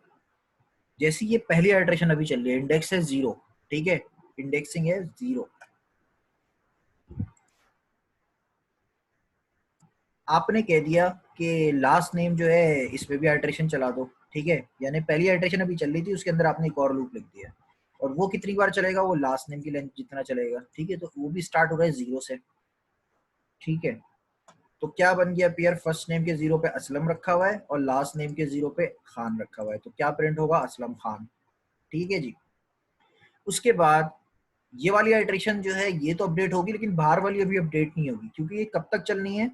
जैसी ये पहली आइट्रेशन अभी चल रही है, इंडेक्स है 0, ठीक है, इंडेक्सिंग है 0। आपने कह दिया कि लास्ट नेम जो है इसमें भी आइट्रेशन चला दो, ठीक है, यानी पहली आइट्रेशन अभी चल रही थी, उसके अंदर आपने एक और लूप लिख दिया, और वो कितनी बार चलेगा, वो लास्ट नेम की लेंथ जितना चलेगा, ठीक है, तो वो भी स्टार्ट हो रहा है 0 से, ठीक है। तो क्या बन गया पेयर, फर्स्ट नेम के 0 पे असलम रखा हुआ है और लास्ट नेम के 0 पे खान रखा हुआ है, तो क्या प्रिंट होगा, असलम खान, ठीक है जी। उसके बाद ये वाली आइट्रेशन जो है ये तो अपडेट होगी, लेकिन बाहर वाली अभी अपडेट नहीं होगी, क्योंकि ये कब तक चलनी है,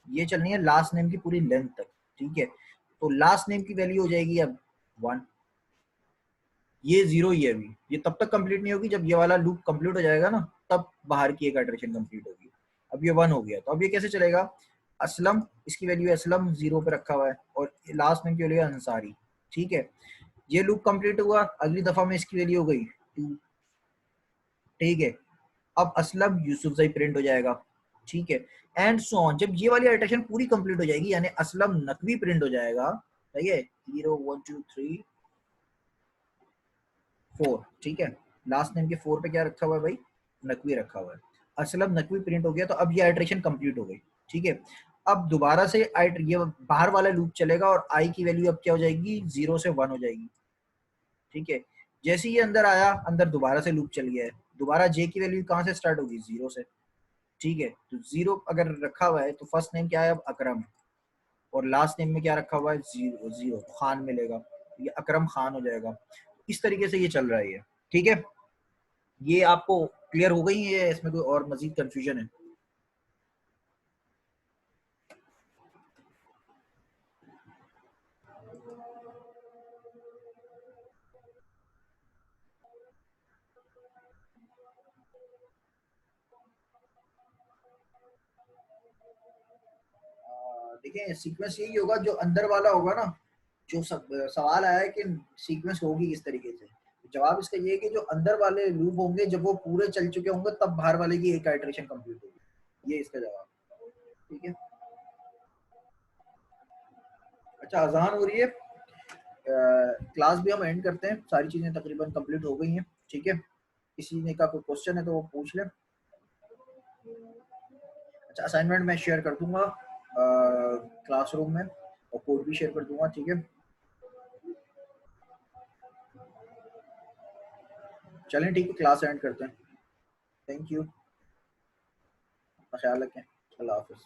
ये चलनी है लास्ट नेम की पूरी लेंथ तक, ठीक है। तो लास्ट नेम की वैल्यू हो जाएगी अब 1, ये 0 ही है अभी, ये तब तक कंप्लीट नहीं होगी जब ये वाला लूप कंप्लीट हो जाएगा ना, तब बाहर की एक आइट्रेशन कंप्लीट होगी। अब ये 1 हो गया, तो अब ये कैसे चलेगा, असलम, इसकी वैल्यू असलम 0 पे रखा हुआ है और लास्ट नेम की वैल्यू है अंसारी, ठीक है। ये लूप कंप्लीट हुआ, अगली दफा में इसकी वैल्यू हो गई 2, ठीक है। अब असलम यूसुफजई प्रिंट हो जाएगा, ठीक है, एंड सो ऑन। जब ये वाली आइटरेशन पूरी कंप्लीट हो जाएगी, यानी असलम नकवी प्रिंट हो जाएगा, सही है, 0 1 2 3 4, ठीक है। लास्ट नेम के 4 पे क्या रखा हुआ है भाई, नकवी रखा हुआ है, असलम नकवी प्रिंट हो गया, तो अब ये आइटरेशन कंप्लीट हो गई, ठीक है। अब दोबारा से ये बाहर वाला लूप चलेगा और आई की वैल्यू अब क्या हो जाएगी, 0 से 1 हो जाएगी, ठीक है। जैसे ही ये अंदर आया, अंदर दोबारा से लूप चल गया है, दोबारा जे की वैल्यू कहाँ से स्टार्ट होगी, 0 से, ठीक है। तो 0 अगर रखा हुआ है तो फर्स्ट नेम क्या है, अब अकरम है, और लास्ट नेम में क्या रखा हुआ है, 0 0, तो खान मिलेगा, तो ये अकरम खान हो जाएगा। इस तरीके से ये चल रहा है ये, ठीक है। ये आपको क्लियर हो गई है, इसमें कोई और मजीद कंफ्यूजन है? देखिए सीक्वेंस यही होगा, जो अंदर वाला होगा ना, जो सवाल आया है कि सीक्वेंस होगी किस तरीके से, जवाब इसका ये है कि जो अंदर वाले लूप होंगे जब वो पूरे चल चुके होंगे, तब बाहर वाले की एक आइटरेशन कंप्लीट होगी, ये इसका जवाब, ठीक है। अच्छा, अजान हो रही है, क्लास भी हम एंड करते हैं, सारी चीजें तकरीबन कंप्लीट हो गई हैं, ठीक है। किसी ने का कोई क्वेश्चन है तो वो पूछ ले। अच्छा, असाइनमेंट मैं शेयर कर दूंगा क्लासरूम में, और कोड भी शेयर कर दूंगा, ठीक है। चलें, ठीक है, क्लास एंड करते हैं। थैंक यू, ख्याल रखें, अल्लाह हाफिज़।